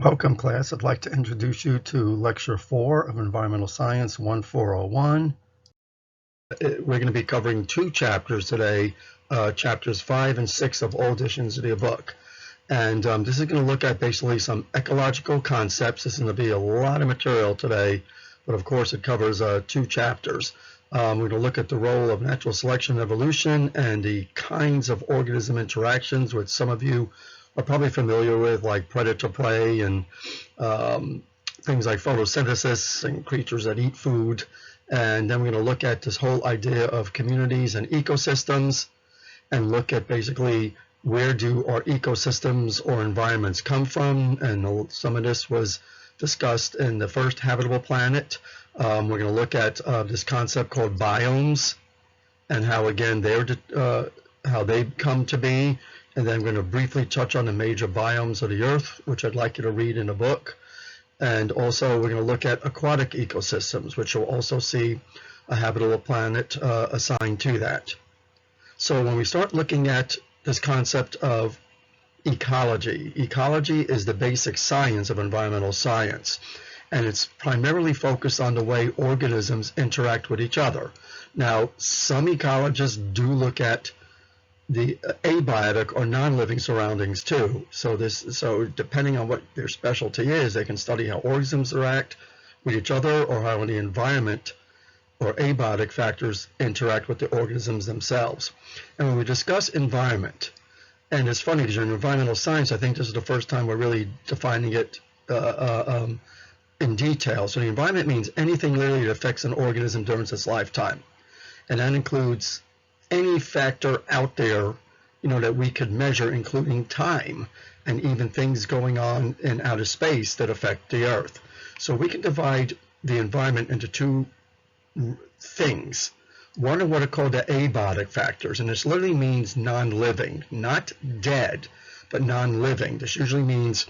Welcome, class. I'd like to introduce you to Lecture 4 of Environmental Science 1401. We're going to be covering two chapters today, chapters 5 and 6 of all editions of the book. And this is going to look at basically some ecological concepts. This is going to be a lot of material today, but of course it covers two chapters. We're going to look at the role of natural selection and evolution and the kinds of organism interactions, which some of you are probably familiar with, like predator-prey and things like photosynthesis and creatures that eat food. And then we're going to look at this whole idea of communities and ecosystems and look at basically where do our ecosystems or environments come from. And some of this was discussed in the first Habitable Planet. We're going to look at this concept called biomes and how, again, how they come to be. And then I'm going to briefly touch on the major biomes of the Earth, which I'd like you to read in a book. And also we're going to look at aquatic ecosystems, which you'll also see a Habitable Planet assigned to that. So when we start looking at this concept of ecology, ecology is the basic science of environmental science. And it's primarily focused on the way organisms interact with each other. Now, some ecologists do look at the abiotic or non-living surroundings too. So depending on what their specialty is, they can study how organisms interact with each other or how the environment or abiotic factors interact with the organisms themselves. And when we discuss environment, and it's funny because in environmental science, I think this is the first time we're really defining it in detail. So the environment means anything literally that affects an organism during its lifetime. And that includes any factor out there, that we could measure, including time and even things going on in outer space that affect the Earth. So we can divide the environment into two things. One are what are called the abiotic factors, and this literally means non-living, not dead, but non-living. This usually means,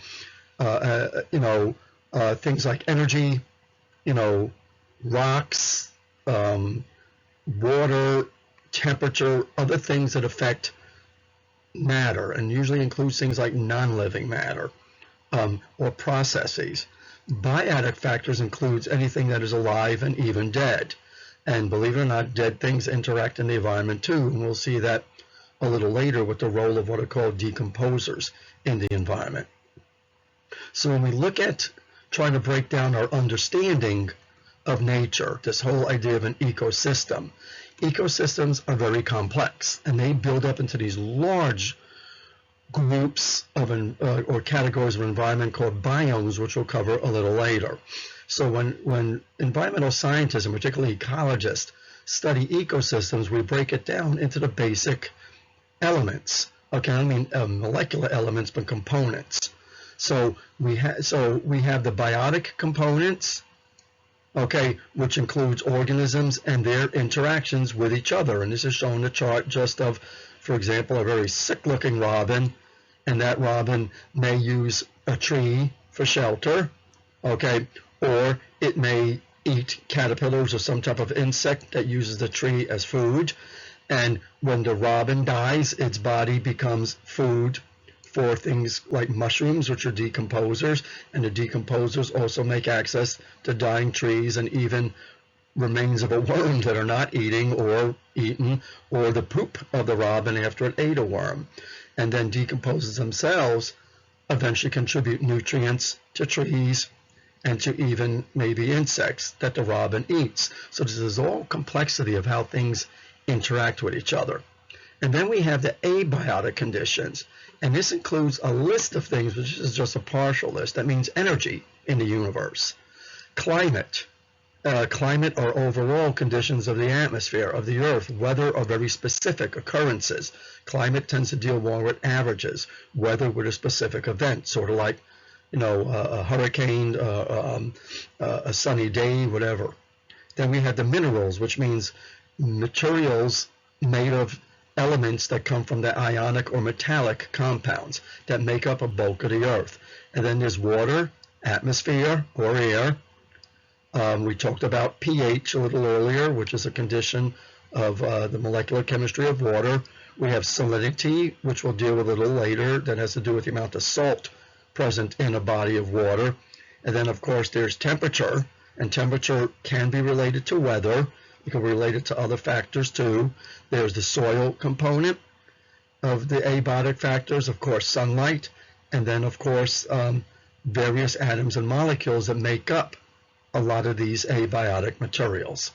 things like energy, rocks, water, temperature, other things that affect matter, and usually includes things like non-living matter or processes. Biotic factors includes anything that is alive and even dead. And believe it or not, dead things interact in the environment too, and we'll see that a little later with the role of what are called decomposers in the environment. So when we look at trying to break down our understanding of nature, this whole idea of an ecosystem, ecosystems are very complex, and they build up into these large groups of or categories of environment called biomes, which we'll cover a little later. So when environmental scientists, and particularly ecologists, study ecosystems, we break it down into the basic elements. Okay, I mean molecular elements, but components. So we have the biotic components, okay, which includes organisms and their interactions with each other. And this is shown in the chart just of, for example, a very sick-looking robin, and that robin may use a tree for shelter, okay, or it may eat caterpillars or some type of insect that uses the tree as food. And when the robin dies, its body becomes food for things like mushrooms, which are decomposers, and the decomposers also make access to dying trees and even remains of a worm that are not eating or eaten, or the poop of the robin after it ate a worm. And then decomposers themselves eventually contribute nutrients to trees and to even maybe insects that the robin eats. So this is all complexity of how things interact with each other. And then we have the abiotic conditions. And this includes a list of things, which is just a partial list. That means energy in the universe, climate or overall conditions of the atmosphere, of the Earth, weather or very specific occurrences. Climate tends to deal more with averages, weather with a specific event, sort of like, a hurricane, a sunny day, whatever. Then we have the minerals, which means materials made of elements that come from the ionic or metallic compounds that make up a bulk of the Earth. And then there's water, atmosphere, or air. We talked about pH a little earlier, which is a condition of the molecular chemistry of water. We have salinity, which we'll deal with a little later, that has to do with the amount of salt present in a body of water. And then, of course, there's temperature, and temperature can be related to weather. It can be related to other factors too. There's the soil component of the abiotic factors, of course, sunlight, and then, of course, various atoms and molecules that make up a lot of these abiotic materials.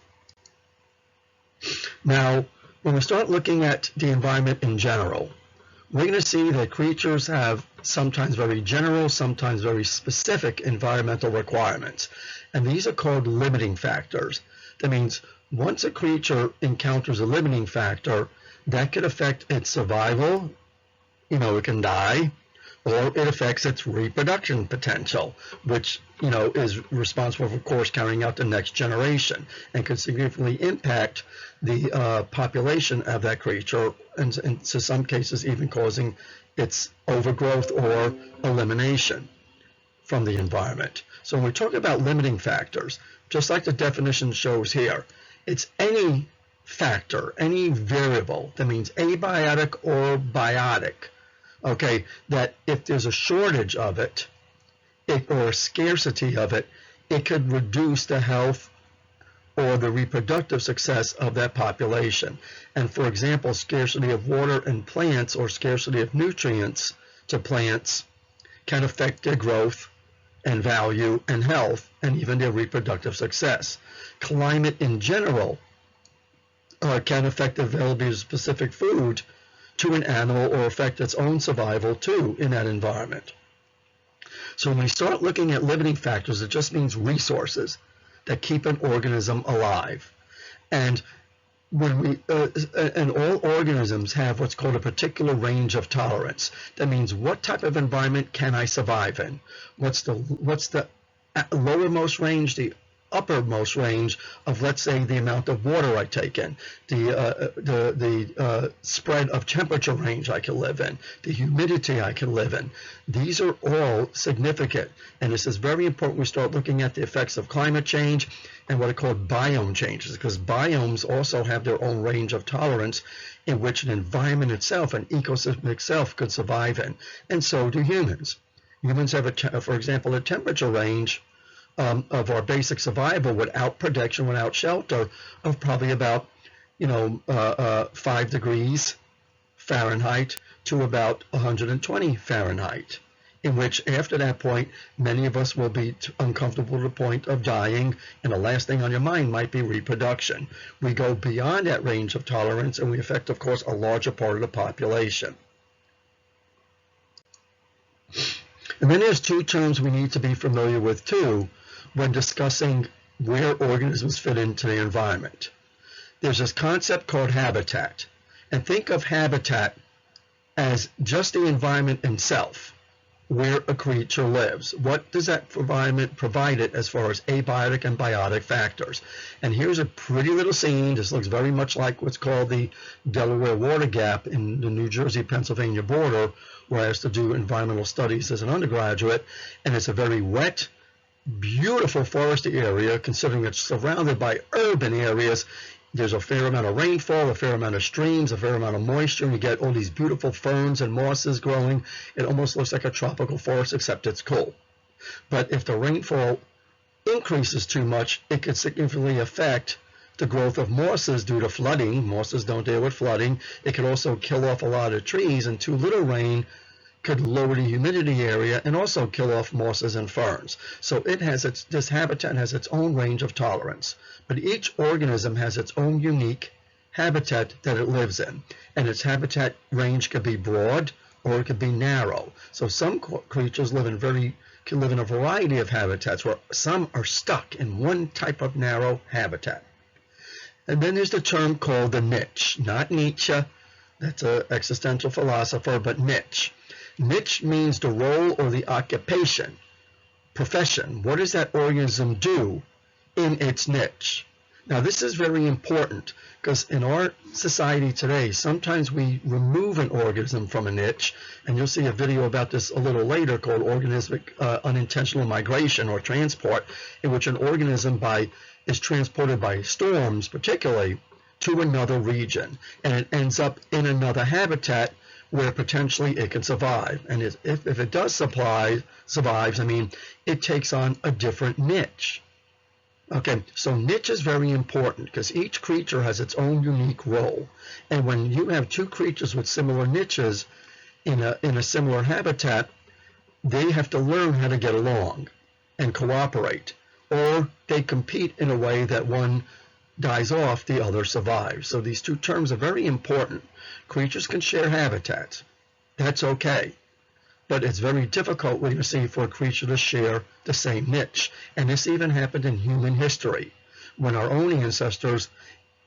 Now, when we start looking at the environment in general, we're going to see that creatures have sometimes very general, sometimes very specific environmental requirements. And these are called limiting factors. That means once a creature encounters a limiting factor, that could affect its survival, it can die, or it affects its reproduction potential, which, is responsible for, of course, carrying out the next generation and could significantly impact the population of that creature, and in some cases even causing its overgrowth or elimination from the environment. So when we talk about limiting factors, just like the definition shows here, it's any factor, any variable that means abiotic or biotic, okay, that if there's a shortage of it, or a scarcity of it, it could reduce the health or the reproductive success of that population. And for example, scarcity of water in plants or scarcity of nutrients to plants can affect their growth and value and health and even their reproductive success. Climate in general can affect the availability of specific food to an animal or affect its own survival too in that environment. So when we start looking at limiting factors, it just means resources that keep an organism alive. And when and all organisms have what's called a particular range of tolerance. That means what type of environment can I survive in? What's the lowermost range, the uppermost range of, let's say, the amount of water I take in, the spread of temperature range I can live in, the humidity I can live in. These are all significant, and this is very important. We start looking at the effects of climate change and what are called biome changes, because biomes also have their own range of tolerance in which an environment itself, an ecosystem itself, could survive in, and so do humans. Humans have, for example, a temperature range of our basic survival without protection, without shelter, of probably about 5 degrees Fahrenheit to about 120 Fahrenheit, in which after that point many of us will be uncomfortable to the point of dying, and the last thing on your mind might be reproduction. We go beyond that range of tolerance and we affect, of course, a larger part of the population. And then there's two terms we need to be familiar with too when discussing where organisms fit into the environment. There's this concept called habitat. And think of habitat as just the environment itself, where a creature lives. What does that environment provide it as far as abiotic and biotic factors? And here's a pretty little scene. This looks very much like what's called the Delaware Water Gap in the New Jersey-Pennsylvania border, where I used to do environmental studies as an undergraduate. And it's a very wet, beautiful foresty area, considering it's surrounded by urban areas. There's a fair amount of rainfall, a fair amount of streams, a fair amount of moisture, and you get all these beautiful ferns and mosses growing. It almost looks like a tropical forest, except it's cool. But if the rainfall increases too much, it could significantly affect the growth of mosses due to flooding. Mosses don't deal with flooding. It could also kill off a lot of trees, and too little rain could lower the humidity area and also kill off mosses and ferns. So this habitat has its own range of tolerance. But each organism has its own unique habitat that it lives in. And its habitat range could be broad or it could be narrow. So some creatures can live in a variety of habitats, where some are stuck in one type of narrow habitat. And then there's the term called the niche. Not Nietzsche, that's an existential philosopher, but niche. Niche means the role or the occupation, profession. What does that organism do in its niche? Now, this is very important because in our society today, sometimes we remove an organism from a niche, and you'll see a video about this a little later called organismic unintentional migration or transport, in which an organism is transported by storms, particularly, to another region, and it ends up in another habitat where potentially it can survive. And if it does survives, I mean, it takes on a different niche. Okay, so niche is very important because each creature has its own unique role. And when you have two creatures with similar niches in a similar habitat, they have to learn how to get along and cooperate, or they compete in a way that one dies off, the other survives. So these two terms are very important. Creatures can share habitats. That's okay. But it's very difficult, what you see, for a creature to share the same niche. And this even happened in human history, when our own ancestors,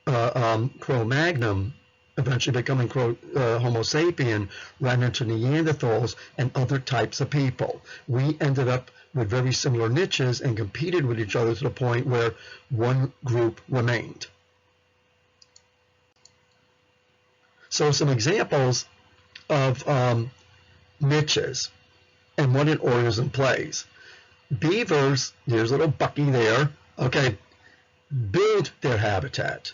Cro-Magnon, eventually becoming Homo sapien, ran into Neanderthals and other types of people. We ended up with very similar niches and competed with each other to the point where one group remained. So some examples of niches and what an organism plays. Beavers, there's little Bucky there, okay, build their habitat.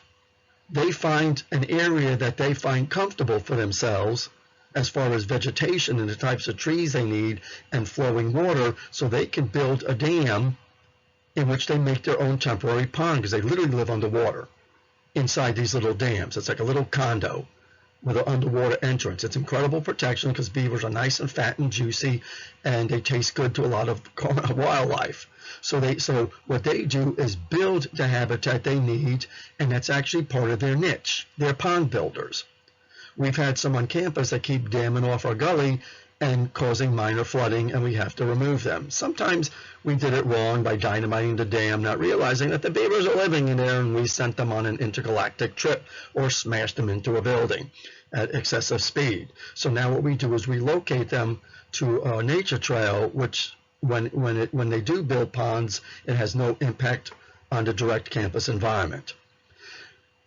They find an area that they find comfortable for themselves as far as vegetation and the types of trees they need and flowing water, so they can build a dam in which they make their own temporary pond, because they literally live underwater inside these little dams. It's like a little condo with an underwater entrance. It's incredible protection because beavers are nice and fat and juicy, and they taste good to a lot of wildlife. So what they do is build the habitat they need, and that's actually part of their niche. They're pond builders. We've had some on campus that keep damming off our gully and causing minor flooding, and we have to remove them. Sometimes we did it wrong by dynamiting the dam, not realizing that the beavers are living in there, and we sent them on an intergalactic trip or smashed them into a building at excessive speed. So now what we do is we locate them to a nature trail, which when they do build ponds, it has no impact on the direct campus environment.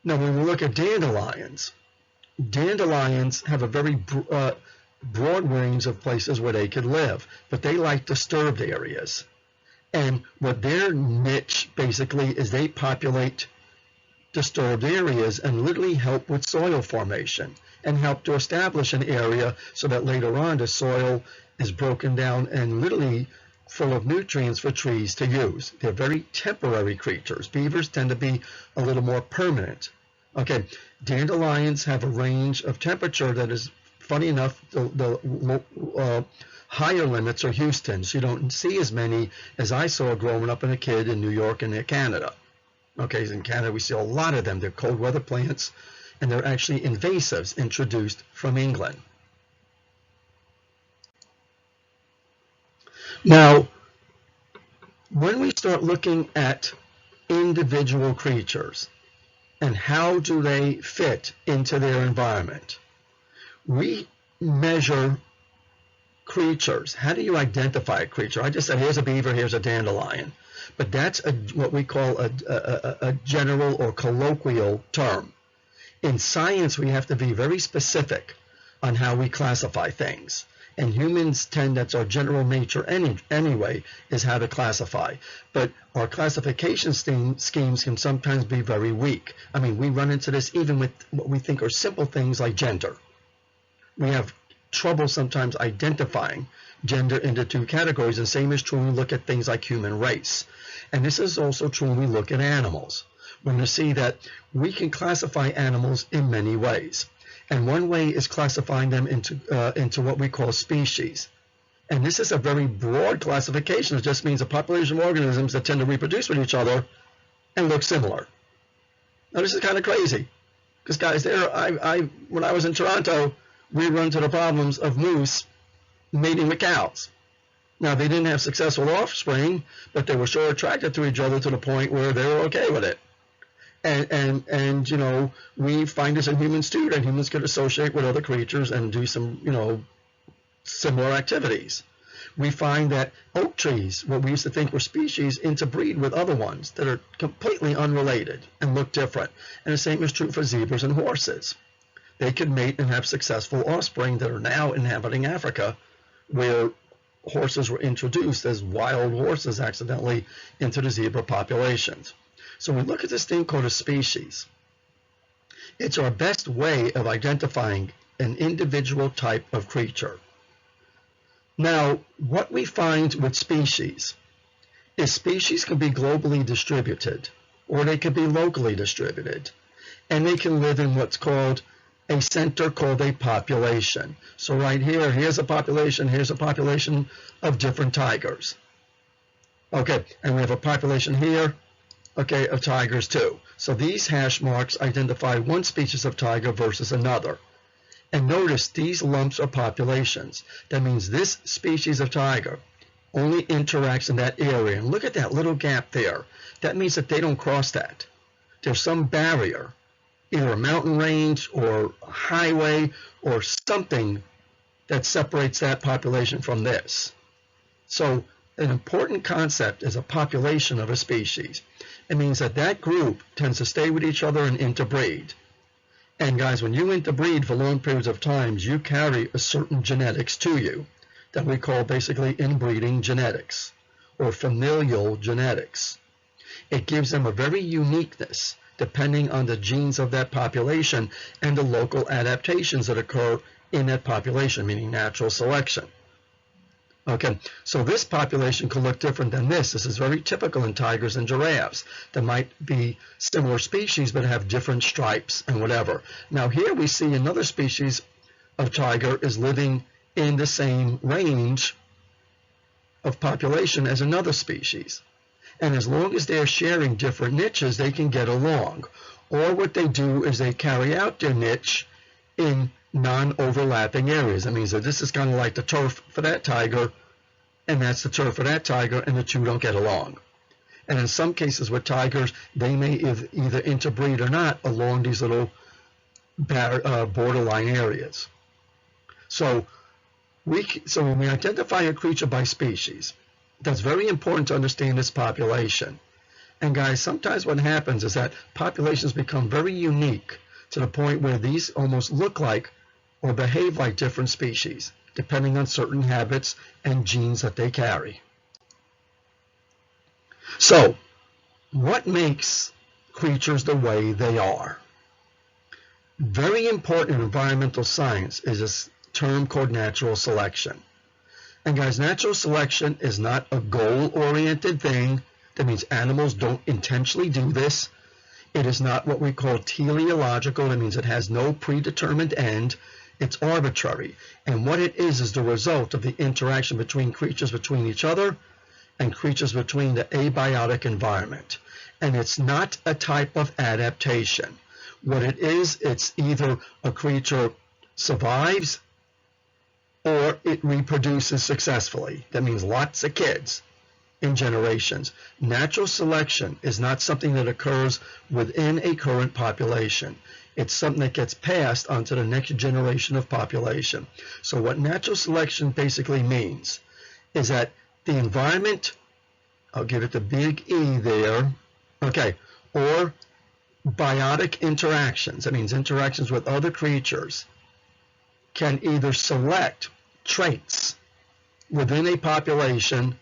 Now when we look at dandelions have a very broad range of places where they could live, but they like disturbed areas. And what their niche basically is, they populate disturbed areas and literally help with soil formation and help to establish an area so that later on the soil is broken down and literally full of nutrients for trees to use. They're very temporary creatures. Beavers tend to be a little more permanent. Okay, dandelions have a range of temperature that is, funny enough, the higher limits are Houston's. You don't see as many as I saw growing up in a kid in New York and in Canada. Okay, in Canada we see a lot of them. They're cold weather plants, and they're actually invasives introduced from England. Now, when we start looking at individual creatures and how do they fit into their environment, we measure creatures. How do you identify a creature? I just said, here's a beaver, here's a dandelion. But that's what we call a general or colloquial term. In science, we have to be very specific on how we classify things. And humans tend, that's our general nature anyway, is how to classify. But our classification schemes can sometimes be very weak. I mean, we run into this even with what we think are simple things like gender. We have trouble sometimes identifying gender into two categories, and same is true when we look at things like human race. And this is also true when we look at animals. We're going to see that we can classify animals in many ways. And one way is classifying them into what we call species. And this is a very broad classification. It just means a population of organisms that tend to reproduce with each other and look similar. Now this is kind of crazy, because guys, when I was in Toronto, we run into the problems of moose mating with cows. Now they didn't have successful offspring, but they were sure attracted to each other to the point where they were okay with it. And you know, we find this in humans too, that humans could associate with other creatures and do some, you know, similar activities. We find that oak trees, what we used to think were species, interbreed with other ones that are completely unrelated and look different. And the same is true for zebras and horses. They could mate and have successful offspring that are now inhabiting Africa, where horses were introduced as wild horses accidentally into the zebra populations. So we look at this thing called a species. It's our best way of identifying an individual type of creature. Now, what we find with species is species can be globally distributed, or they can be locally distributed, and they can live in what's called a center called a population. So right here, here's a population of different tigers. Okay, and we have a population here, okay, of tigers too. So these hash marks identify one species of tiger versus another. And notice these lumps are populations. That means this species of tiger only interacts in that area. And look at that little gap there. That means that they don't cross that. There's some barrier, either a mountain range or a highway or something that separates that population from this. So an important concept is a population of a species. It means that that group tends to stay with each other and interbreed. And guys, when you interbreed for long periods of time, you carry a certain genetics to you that we call basically inbreeding genetics or familial genetics. It gives them a very uniqueness depending on the genes of that population and the local adaptations that occur in that population, meaning natural selection. Okay, so this population could look different than this. This is very typical in tigers and giraffes. There might be similar species but have different stripes and whatever. Now here we see another species of tiger is living in the same range of population as another species. And as long as they're sharing different niches, they can get along. Or what they do is they carry out their niche in non-overlapping areas. That means that this is kind of like the turf for that tiger, and that's the turf for that tiger, and the two don't get along. And in some cases with tigers, they may either interbreed or not along these little borderline areas. So when we identify a creature by species, that's very important to understand its population. And guys, sometimes what happens is that populations become very unique to the point where these almost look like or behave like different species, depending on certain habits and genes that they carry. So, what makes creatures the way they are? Very important in environmental science is this term called natural selection. And guys, natural selection is not a goal-oriented thing. That means animals don't intentionally do this. It is not what we call teleological. That means it has no predetermined end. It's arbitrary. And what it is the result of the interaction between creatures between each other and creatures between the abiotic environment. And it's not a type of adaptation. What it is, it's either a creature survives or it reproduces successfully. That means lots of kids in generations. Natural selection is not something that occurs within a current population. It's something that gets passed onto the next generation of population. So what natural selection basically means is that the environment, I'll give it the big E there, okay, or biotic interactions, that means interactions with other creatures, can either select traits within a population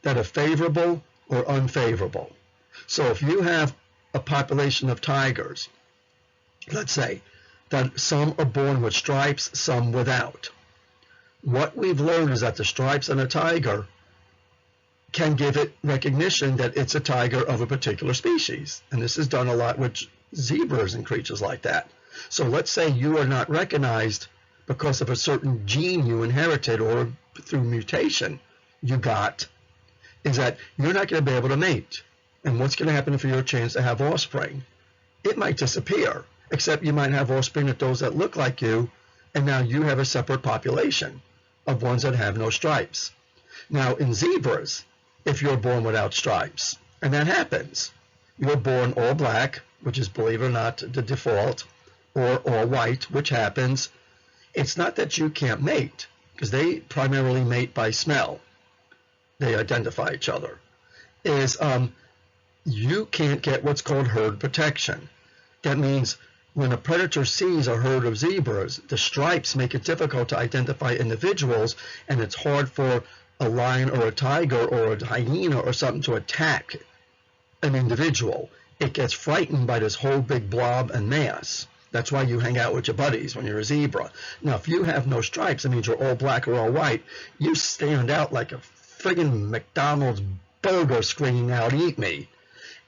that are favorable or unfavorable. So if you have a population of tigers, let's say that some are born with stripes, some without. What we've learned is that the stripes on a tiger can give it recognition that it's a tiger of a particular species. And this is done a lot with zebras and creatures like that. So let's say you are not recognized because of a certain gene you inherited or through mutation you got, is that you're not going to be able to mate. And what's going to happen for your chance to have offspring? It might disappear, except you might have offspring of those that look like you, and now you have a separate population of ones that have no stripes. Now in zebras, if you're born without stripes, and that happens, you're born all black, which is, believe it or not, the default, or all white, which happens, it's not that you can't mate, because they primarily mate by smell. They identify each other. You can't get what's called herd protection. That means when a predator sees a herd of zebras, the stripes make it difficult to identify individuals, and it's hard for a lion or a tiger or a hyena or something to attack an individual. It gets frightened by this whole big blob and mass. That's why you hang out with your buddies when you're a zebra. Now, if you have no stripes, that means you're all black or all white. You stand out like a friggin' McDonald's burger screaming out, "Eat me."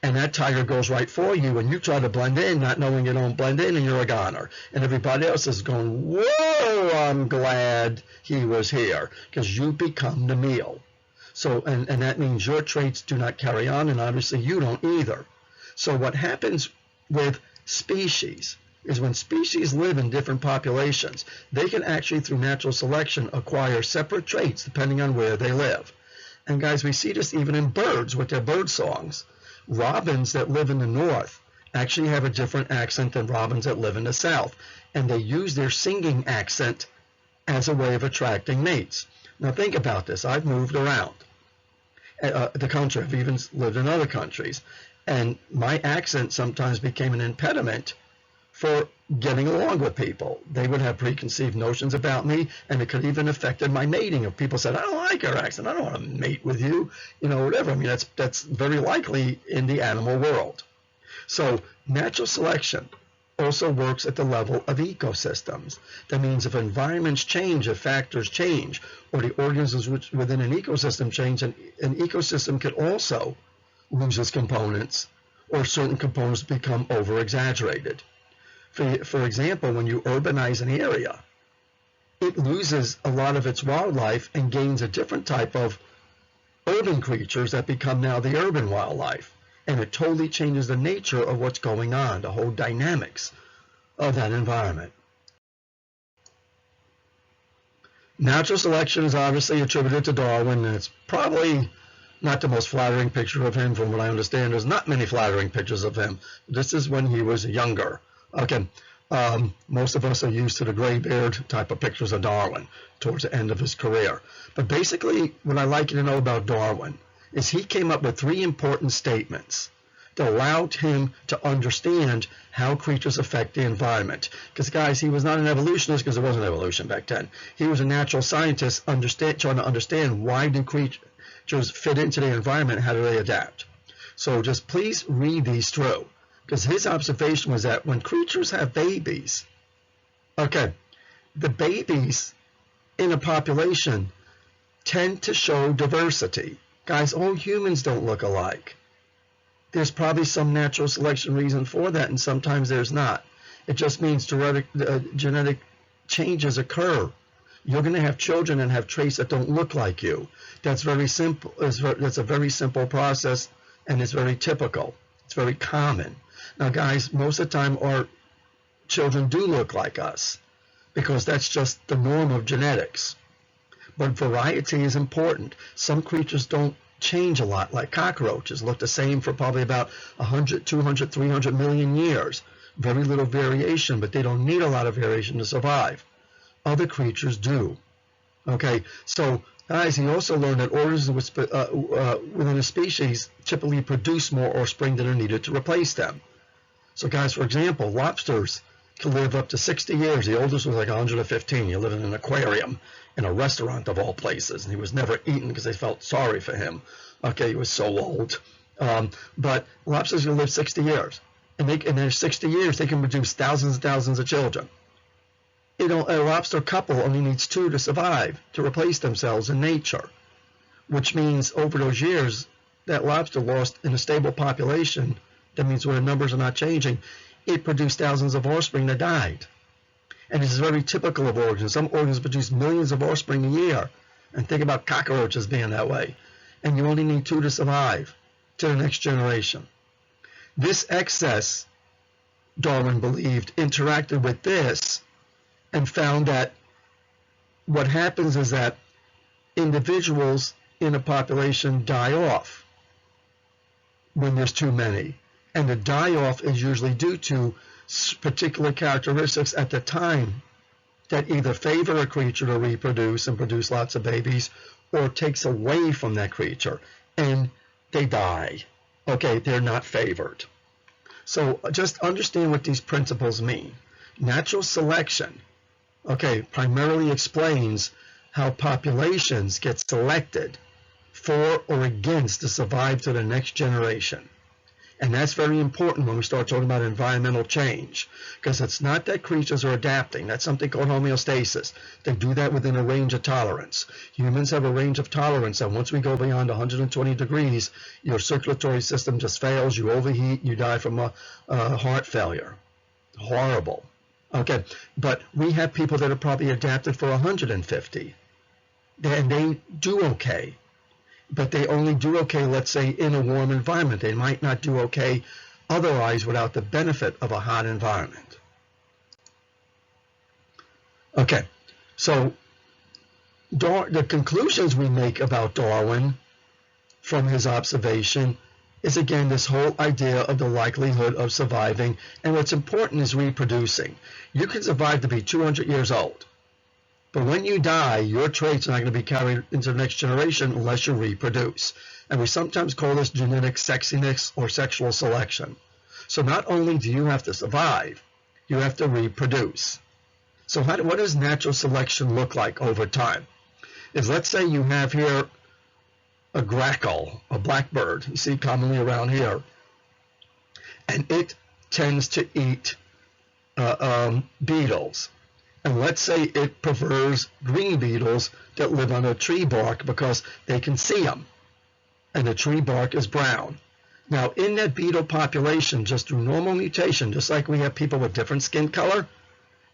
And that tiger goes right for you, and you try to blend in, not knowing you don't blend in, and you're a goner. And everybody else is going, "Whoa, I'm glad he was here," because you become the meal. So, and that means your traits do not carry on, and obviously you don't either. So what happens with species is when species live in different populations, they can actually, through natural selection, acquire separate traits depending on where they live. And guys, we see this even in birds with their bird songs. Robins that live in the north actually have a different accent than robins that live in the south, and they use their singing accent as a way of attracting mates. Now think about this. I've moved around the country. I've even lived in other countries, and my accent sometimes became an impediment for getting along with people. They would have preconceived notions about me, and it could even affected my mating. If people said, "I don't like your accent, I don't want to mate with you," whatever. I mean, that's very likely in the animal world. So natural selection also works at the level of ecosystems. That means if environments change, if factors change, or the organisms within an ecosystem change, an ecosystem could also lose its components, or certain components become over-exaggerated. For example, when you urbanize an area, it loses a lot of its wildlife and gains a different type of urban creatures that become now the urban wildlife. And it totally changes the nature of what's going on, the whole dynamics of that environment. Natural selection is obviously attributed to Darwin, and it's probably not the most flattering picture of him. From what I understand, there's not many flattering pictures of him. This is when he was younger. Okay, most of us are used to the graybeard type of pictures of Darwin towards the end of his career. But basically, what I like you to know about Darwin is he came up with 3 important statements that allowed him to understand how creatures affect the environment. Because, guys, he was not an evolutionist because there wasn't evolution back then. He was a natural scientist trying to understand why do creatures fit into the environment, how do they adapt. So just please read these through. Because his observation was that when creatures have babies, okay, the babies in a population tend to show diversity. Guys, all humans don't look alike. There's probably some natural selection reason for that, and sometimes there's not. It just means genetic changes occur. You're going to have children and have traits that don't look like you. That's very simple. That's a very simple process, and it's very typical. It's very common. Now, guys, most of the time our children do look like us because that's just the norm of genetics. But variety is important. Some creatures don't change a lot, like cockroaches look the same for probably about 100, 200, 300 million years. Very little variation, but they don't need a lot of variation to survive. Other creatures do. Okay, so guys, he also learned that organisms within a species typically produce more offspring than are needed to replace them. So guys, for example, lobsters can live up to 60 years. The oldest was like 115. You live in an aquarium in a restaurant of all places, and he was never eaten because they felt sorry for him. Okay, he was so old. But lobsters can live 60 years, and in their 60 years, they can produce thousands and thousands of children. A lobster couple only needs 2 to survive, to replace themselves in nature, which means over those years, that lobster lost in a stable population. That means where the numbers are not changing, it produced thousands of offspring that died. And this is very typical of organisms. Some organisms produce millions of offspring a year. And think about cockroaches being that way. And you only need 2 to survive to the next generation. This excess, Darwin believed, interacted with this and found that what happens is that individuals in a population die off when there's too many. And the die-off is usually due to particular characteristics at the time that either favor a creature to reproduce and produce lots of babies, or takes away from that creature, and they die. Okay, they're not favored. So just understand what these principles mean. Natural selection, okay, primarily explains how populations get selected for or against to survive to the next generation. And that's very important when we start talking about environmental change, because it's not that creatures are adapting. That's something called homeostasis. They do that within a range of tolerance. Humans have a range of tolerance, and once we go beyond 120 degrees, your circulatory system just fails, you overheat, you die from a heart failure. Horrible. Okay, but we have people that are probably adapted for 150, and they do okay. But they only do okay, let's say, in a warm environment. They might not do okay otherwise without the benefit of a hot environment. Okay, so the conclusions we make about Darwin from his observation is, again, this whole idea of the likelihood of surviving. And what's important is reproducing. You can survive to be 200 years old. But when you die, your traits are not going to be carried into the next generation unless you reproduce. And we sometimes call this genetic sexiness or sexual selection. So not only do you have to survive, you have to reproduce. So what does natural selection look like over time? Is, let's say you have here a grackle, a blackbird, you see commonly around here, and it tends to eat beetles. And let's say it prefers green beetles that live on a tree bark because they can see them, and the tree bark is brown. Now, in that beetle population, just through normal mutation, just like we have people with different skin color,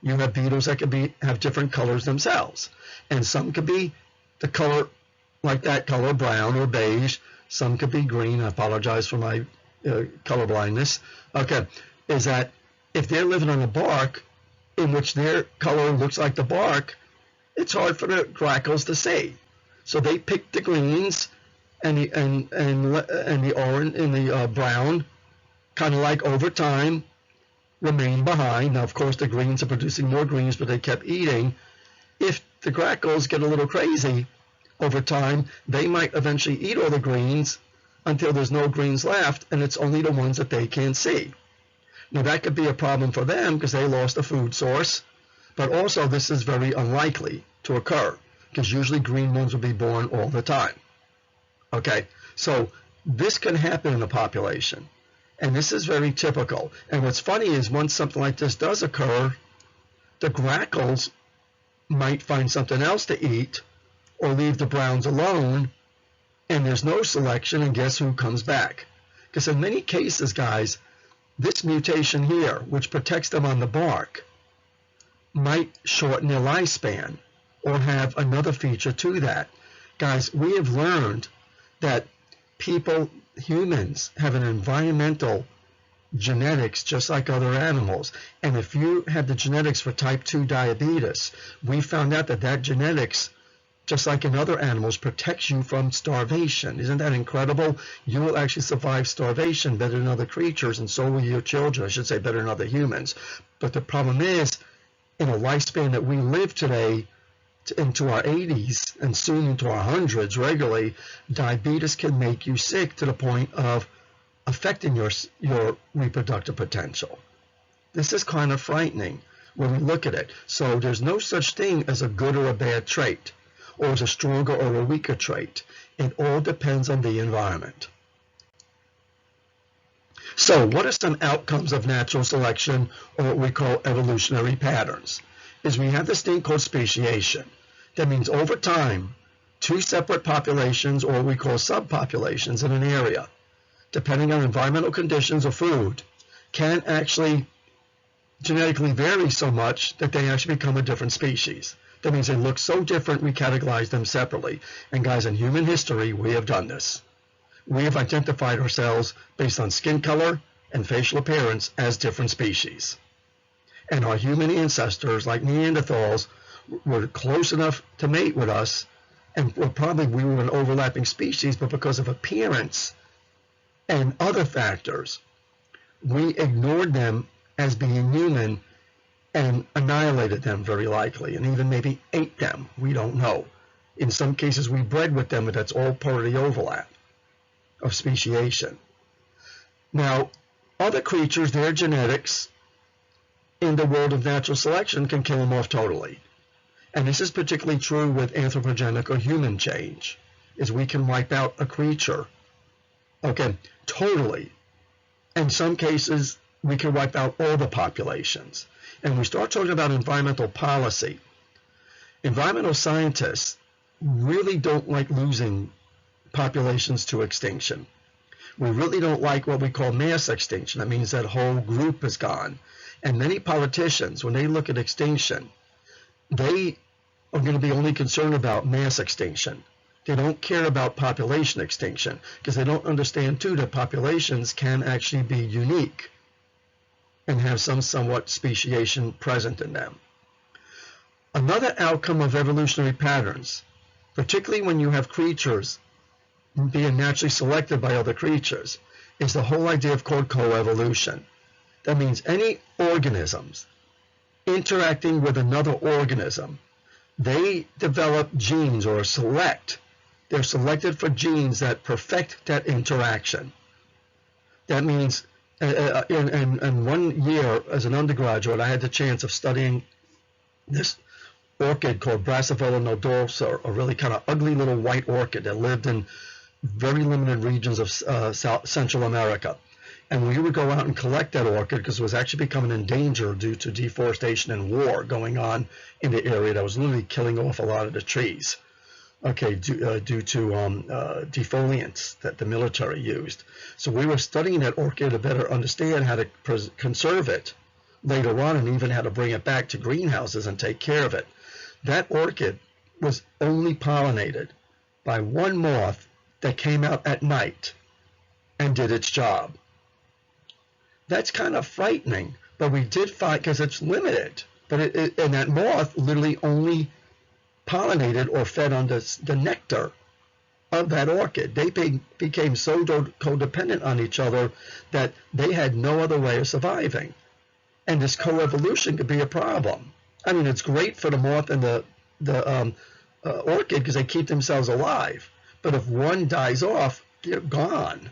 you have beetles that can have different colors themselves. And some could be the color, like that color, brown or beige. Some could be green. I apologize for my color blindness. Okay, is that if they're living on a bark in which their color looks like the bark, it's hard for the grackles to see. So they pick the greens and the orange and the brown, kind of like over time, remain behind. Now, of course, the greens are producing more greens, but they kept eating. If the grackles get a little crazy over time, they might eventually eat all the greens until there's no greens left, and it's only the ones that they can't see. Now, that could be a problem for them because they lost a food source, but also this is very unlikely to occur because usually green ones will be born all the time. Okay, so this can happen in the population, and this is very typical. And what's funny is once something like this does occur, the grackles might find something else to eat or leave the browns alone, and there's no selection, and guess who comes back? Because in many cases, guys, this mutation here, which protects them on the bark, might shorten their lifespan or have another feature to that. Guys, we have learned that humans have an environmental genetics just like other animals. And if you have the genetics for type 2 diabetes, we found out that genetics, just like in other animals, protects you from starvation. Isn't that incredible? You will actually survive starvation better than other creatures, and so will your children. I should say better than other humans. But the problem is, in a lifespan that we live today, into our 80s and soon into our hundreds regularly, diabetes can make you sick to the point of affecting your reproductive potential. This is kind of frightening when we look at it. So there's no such thing as a good or a bad trait, or as a stronger or a weaker trait. It all depends on the environment. So what are some outcomes of natural selection, or what we call evolutionary patterns? Is we have this thing called speciation. That means over time, two separate populations, or what we call subpopulations in an area, depending on environmental conditions or food, can actually genetically vary so much that they actually become a different species. That means they look so different we categorize them separately. And guys, in human history, we have done this. We have identified ourselves based on skin color and facial appearance as different species. And our human ancestors, like Neanderthals, were close enough to mate with us, and we were an overlapping species, but because of appearance and other factors, we ignored them as being human and annihilated them very likely, and even maybe ate them. We don't know. In some cases, we bred with them, but that's all part of the overlap of speciation. Now, other creatures, their genetics in the world of natural selection can kill them off totally. And this is particularly true with anthropogenic or human change, is we can wipe out a creature, okay, totally, In some cases, we can wipe out all the populations. And we start talking about environmental policy. Environmental scientists really don't like losing populations to extinction. We really don't like what we call mass extinction. That means that whole group is gone. And many politicians, when they look at extinction, they are going to be only concerned about mass extinction. They don't care about population extinction because they don't understand, too, that populations can actually be unique and have some somewhat speciation present in them. Another outcome of evolutionary patterns, particularly when you have creatures being naturally selected by other creatures, is the whole idea of called coevolution. That means any organisms interacting with another organism, they develop genes or select. They're selected for genes that perfect that interaction. That means in 1 year as an undergraduate, I had the chance of studying this orchid called Brassavola nodosa, a really kind of ugly little white orchid that lived in very limited regions of Central America. And we would go out and collect that orchid because it was actually becoming endangered due to deforestation and war going on in the area that was literally killing off a lot of the trees. Okay, due to defoliants that the military used. So we were studying that orchid to better understand how to conserve it later on, and even how to bring it back to greenhouses and take care of it. That orchid was only pollinated by one moth that came out at night and did its job. That's kind of frightening, but we did find, because it's limited, but and that moth literally only pollinated or fed on the nectar of that orchid. They became so codependent on each other that they had no other way of surviving. And this coevolution could be a problem. I mean, it's great for the moth and the orchid because they keep themselves alive. But if one dies off, they're gone.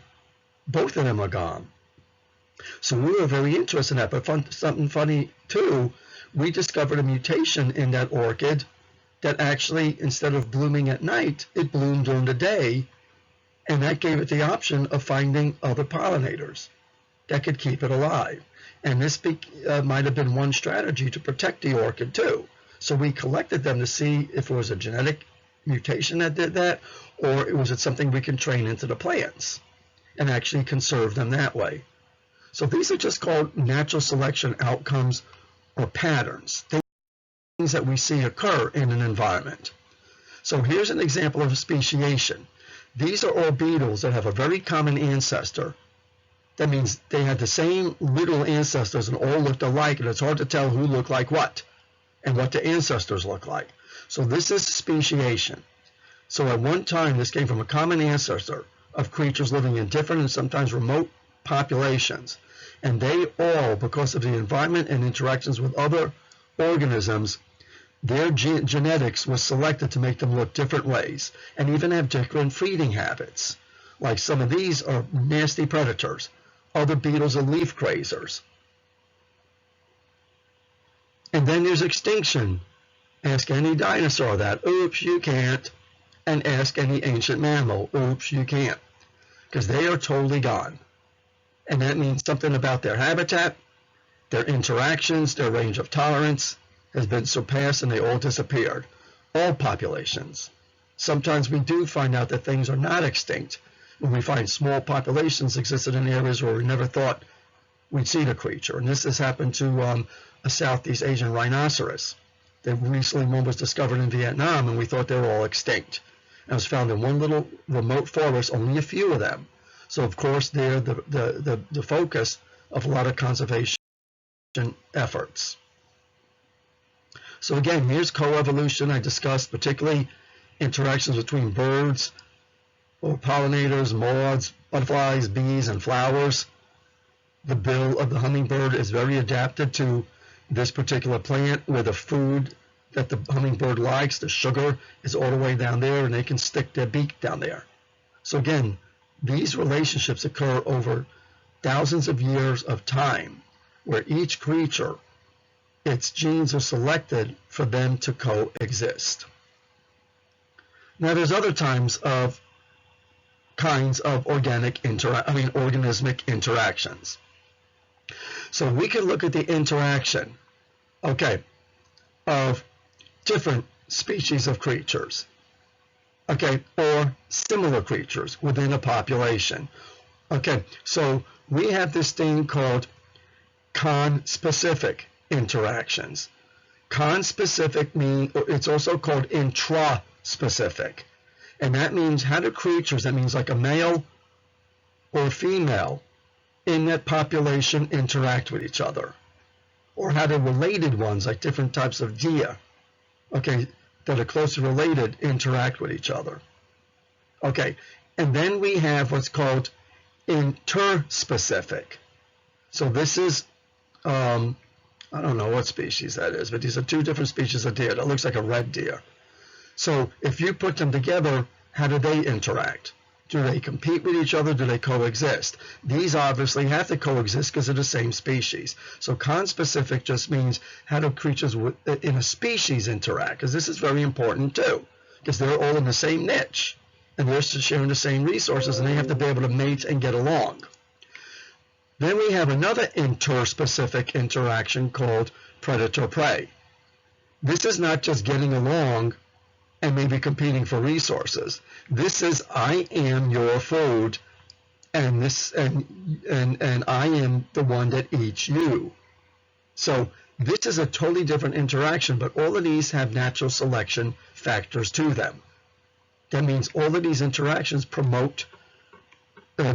Both of them are gone. So we were very interested in that. But something funny, too, we discovered a mutation in that orchid that actually, instead of blooming at night, it bloomed during the day, and that gave it the option of finding other pollinators that could keep it alive. And this might have been one strategy to protect the orchid, too. So we collected them to see if it was a genetic mutation that did that, or was it something we can train into the plants and actually conserve them that way. So these are just called natural selection outcomes or patterns. Things that we see occur in an environment. So here's an example of a speciation. These are all beetles that have a very common ancestor. That means they had the same literal ancestors and all looked alike, and it's hard to tell who looked like what and what the ancestors look like. So this is speciation. So at one time, this came from a common ancestor of creatures living in different and sometimes remote populations. And they all, because of the environment and interactions with other organisms, their genetics was selected to make them look different ways and even have different feeding habits. Like some of these are nasty predators. Other beetles are leaf grazers. And then there's extinction. Ask any dinosaur that. Oops, you can't. And ask any ancient mammal. Oops, you can't. Because they are totally gone. And that means something about their habitat, their interactions, their range of tolerance has been surpassed, and they all disappeared. All populations. Sometimes we do find out that things are not extinct when we find small populations existed in areas where we never thought we'd see the creature. And this has happened to a Southeast Asian rhinoceros. Recently one was discovered in Vietnam, and we thought they were all extinct. And it was found in one little remote forest, only a few of them. So of course they're the focus of a lot of conservation efforts. So again, here's coevolution. I discussed particularly interactions between birds or pollinators, moths, butterflies, bees, and flowers. The bill of the hummingbird is very adapted to this particular plant, where the food that the hummingbird likes, the sugar, is all the way down there, and they can stick their beak down there. So again, these relationships occur over thousands of years of time, where each creature, its genes are selected for them to coexist. Now there's other kinds of organismic interactions. So we can look at the interaction, okay, of different species of creatures, okay, or similar creatures within a population. Okay, so we have this thing called conspecific interactions. Conspecific means, it's also called intraspecific. And that means how do creatures, that means like a male or female in that population interact with each other. Or how do related ones, like different types of deer, okay, that are closely related, interact with each other. Okay, and then we have what's called interspecific. So this is, I don't know what species that is, but these are two different species of deer. That looks like a red deer. So if you put them together, how do they interact? Do they compete with each other? Do they coexist? These obviously have to coexist because they're the same species. So conspecific just means how do creatures in a species interact? Because this is very important too, because they're all in the same niche and they're sharing the same resources and they have to be able to mate and get along. Then we have another interspecific interaction called predator-prey. This is not just getting along and maybe competing for resources. This is I am your food, and I am the one that eats you. So this is a totally different interaction, but all of these have natural selection factors to them. That means all of these interactions promote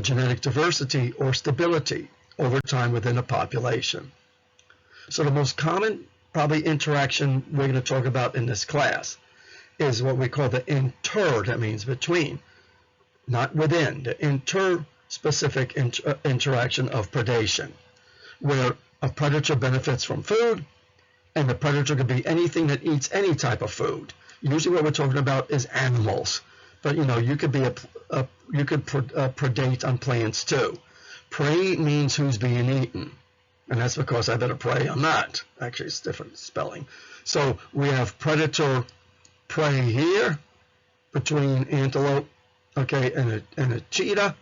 genetic diversity or stability over time within a population. So the most common probably interaction we're going to talk about in this class is what we call the inter, that means between, not within, the interspecific interaction of predation, where a predator benefits from food, and the predator could be anything that eats any type of food. Usually what we're talking about is animals, but you could be predate on plants too. Prey means who's being eaten, and that's because I better pray I'm not. Actually, it's different spelling. So we have predator prey here between antelope, okay, and a cheetah,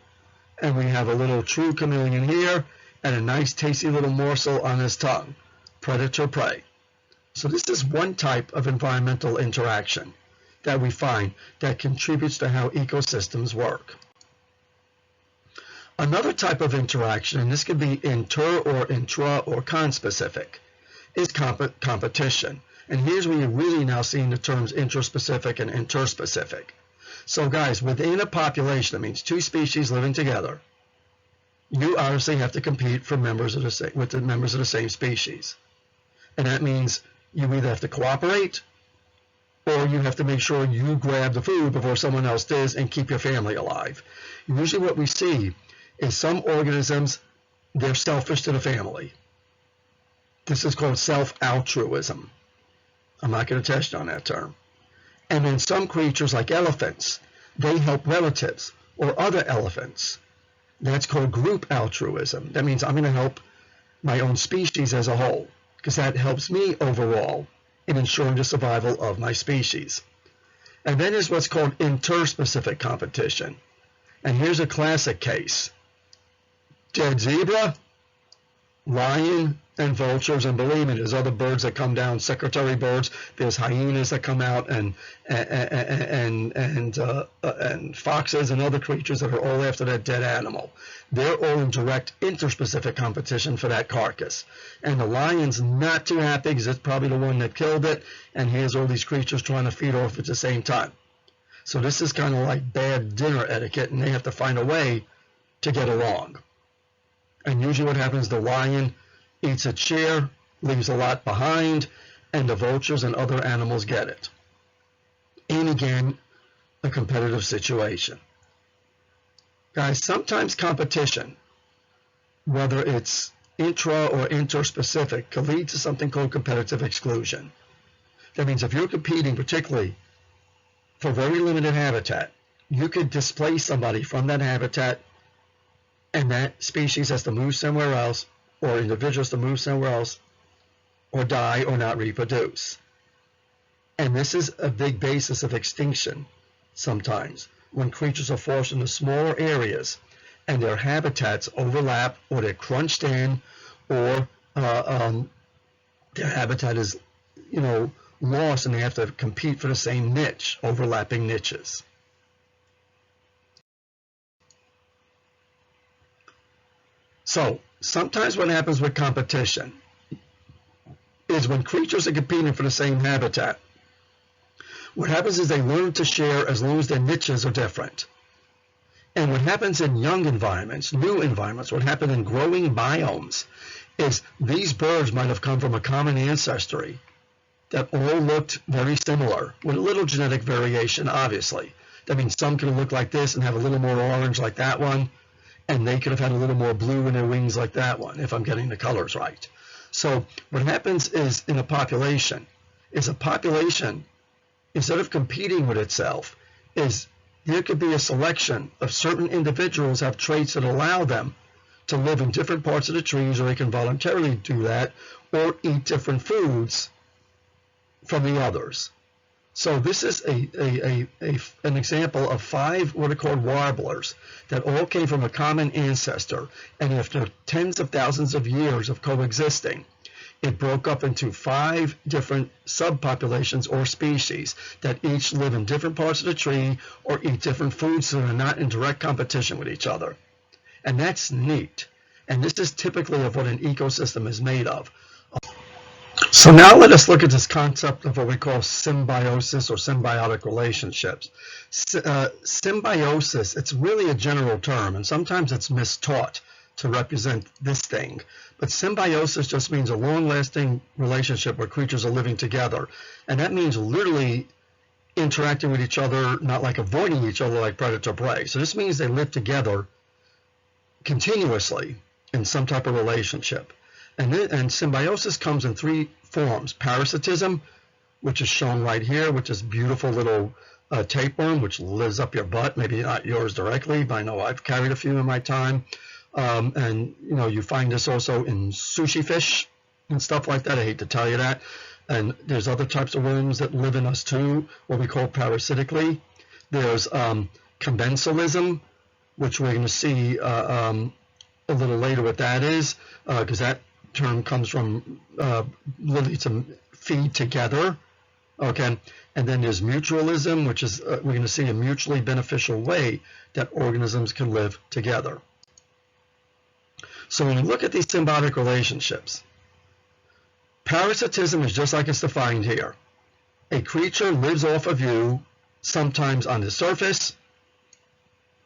and we have a little true chameleon here and a nice tasty little morsel on his tongue. Predator prey. So this is one type of environmental interaction that we find that contributes to how ecosystems work. Another type of interaction, and this could be inter or intra or conspecific, is competition. And here's where you're really now seeing the terms intraspecific and interspecific. So guys, within a population, that means two species living together, you obviously have to compete for with the members of the same species. And that means you either have to cooperate or you have to make sure you grab the food before someone else does and keep your family alive. Usually what we see is some organisms, they're selfish to the family. This is called self-altruism. I'm not going to test on that term. And then some creatures like elephants, they help relatives or other elephants. That's called group altruism. That means I'm going to help my own species as a whole, because that helps me overall in ensuring the survival of my species. And then there's what's called interspecific competition. And here's a classic case. Dead zebra, lion, and vultures, and believe me, there's other birds that come down, secretary birds. There's hyenas that come out, and foxes and other creatures that are all after that dead animal. They're all in direct interspecific competition for that carcass. And the lion's not too happy because it's probably the one that killed it, and here's all these creatures trying to feed off at the same time. So this is kind of like bad dinner etiquette, and they have to find a way to get along. And usually what happens, the lion eats its share, leaves a lot behind, and the vultures and other animals get it. And again, a competitive situation. Guys, sometimes competition, whether it's intra or interspecific, can lead to something called competitive exclusion. That means if you're competing particularly for very limited habitat, you could displace somebody from that habitat, and that species has to move somewhere else, or individuals to move somewhere else, or die or not reproduce. And this is a big basis of extinction sometimes, when creatures are forced into smaller areas and their habitats overlap, or they're crunched in, or their habitat is, lost and they have to compete for the same niche, overlapping niches. So sometimes what happens with competition is when creatures are competing for the same habitat, what happens is they learn to share as long as their niches are different. And what happens in young environments, new environments, what happens in growing biomes is these birds might have come from a common ancestry that all looked very similar with a little genetic variation, obviously. That means some could look like this and have a little more orange like that one, and they could have had a little more blue in their wings like that one, if I'm getting the colors right. So what happens is in a population, instead of competing with itself, is there could be a selection of certain individuals have traits that allow them to live in different parts of the trees, or they can voluntarily do that, or eat different foods from the others. So this is an example of 5 what are called warblers that all came from a common ancestor, and after tens of thousands of years of coexisting, it broke up into 5 different subpopulations or species that each live in different parts of the tree or eat different foods, so they're not in direct competition with each other. And that's neat. And this is typically of what an ecosystem is made of. So now let us look at this concept of what we call symbiosis or symbiotic relationships. Symbiosis, it's really a general term, and sometimes it's mistaught to represent this thing. But symbiosis just means a long-lasting relationship where creatures are living together. And that means literally interacting with each other, not like avoiding each other like predator-prey. So this means they live together continuously in some type of relationship. And symbiosis comes in 3 forms. Parasitism, which is shown right here, which is beautiful little tapeworm, which lives up your butt, maybe not yours directly, but I know I've carried a few in my time. And you find this also in sushi fish and stuff like that. I hate to tell you that. And there's other types of worms that live in us too, what we call parasitically. There's commensalism, which we're going to see a little later what that is, because that term comes from literally to feed together. Okay, and then there's mutualism, which is we're going to see a mutually beneficial way that organisms can live together. So when we look at these symbiotic relationships, parasitism is just like it's defined here. A creature lives off of you, sometimes on the surface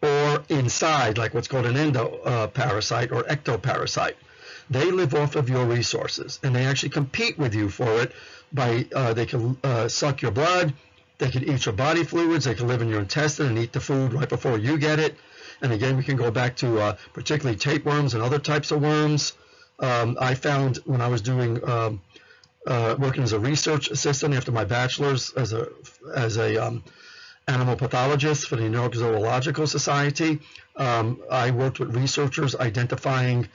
or inside, like what's called an endoparasite or ectoparasite. They live off of your resources, and they actually compete with you for it by they can suck your blood, they can eat your body fluids, they can live in your intestine and eat the food right before you get it. And again, we can go back to particularly tapeworms and other types of worms. I found when I was doing working as a research assistant after my bachelor's as a animal pathologist for the Neurozoological Society, I worked with researchers identifying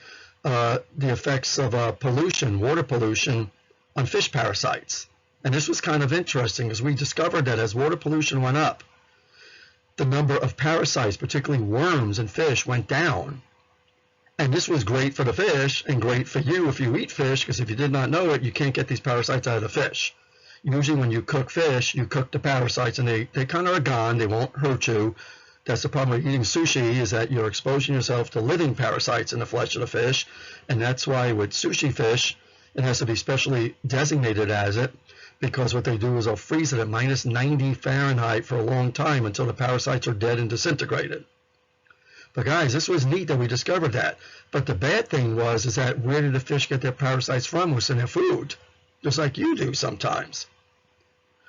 the effects of pollution, water pollution, on fish parasites. And this was kind of interesting because we discovered that as water pollution went up, the number of parasites, particularly worms and fish, went down. And this was great for the fish and great for you if you eat fish, because if you did not know it, you can't get these parasites out of the fish. Usually when you cook fish, you cook the parasites and they kind of are gone, they won't hurt you. That's the problem with eating sushi, is that you're exposing yourself to living parasites in the flesh of the fish. And that's why with sushi fish, it has to be specially designated as it, because what they do is they'll freeze it at minus 90 Fahrenheit for a long time until the parasites are dead and disintegrated. But guys, this was neat that we discovered that. But the bad thing was is that where did the fish get their parasites from? It was in their food, just like you do sometimes.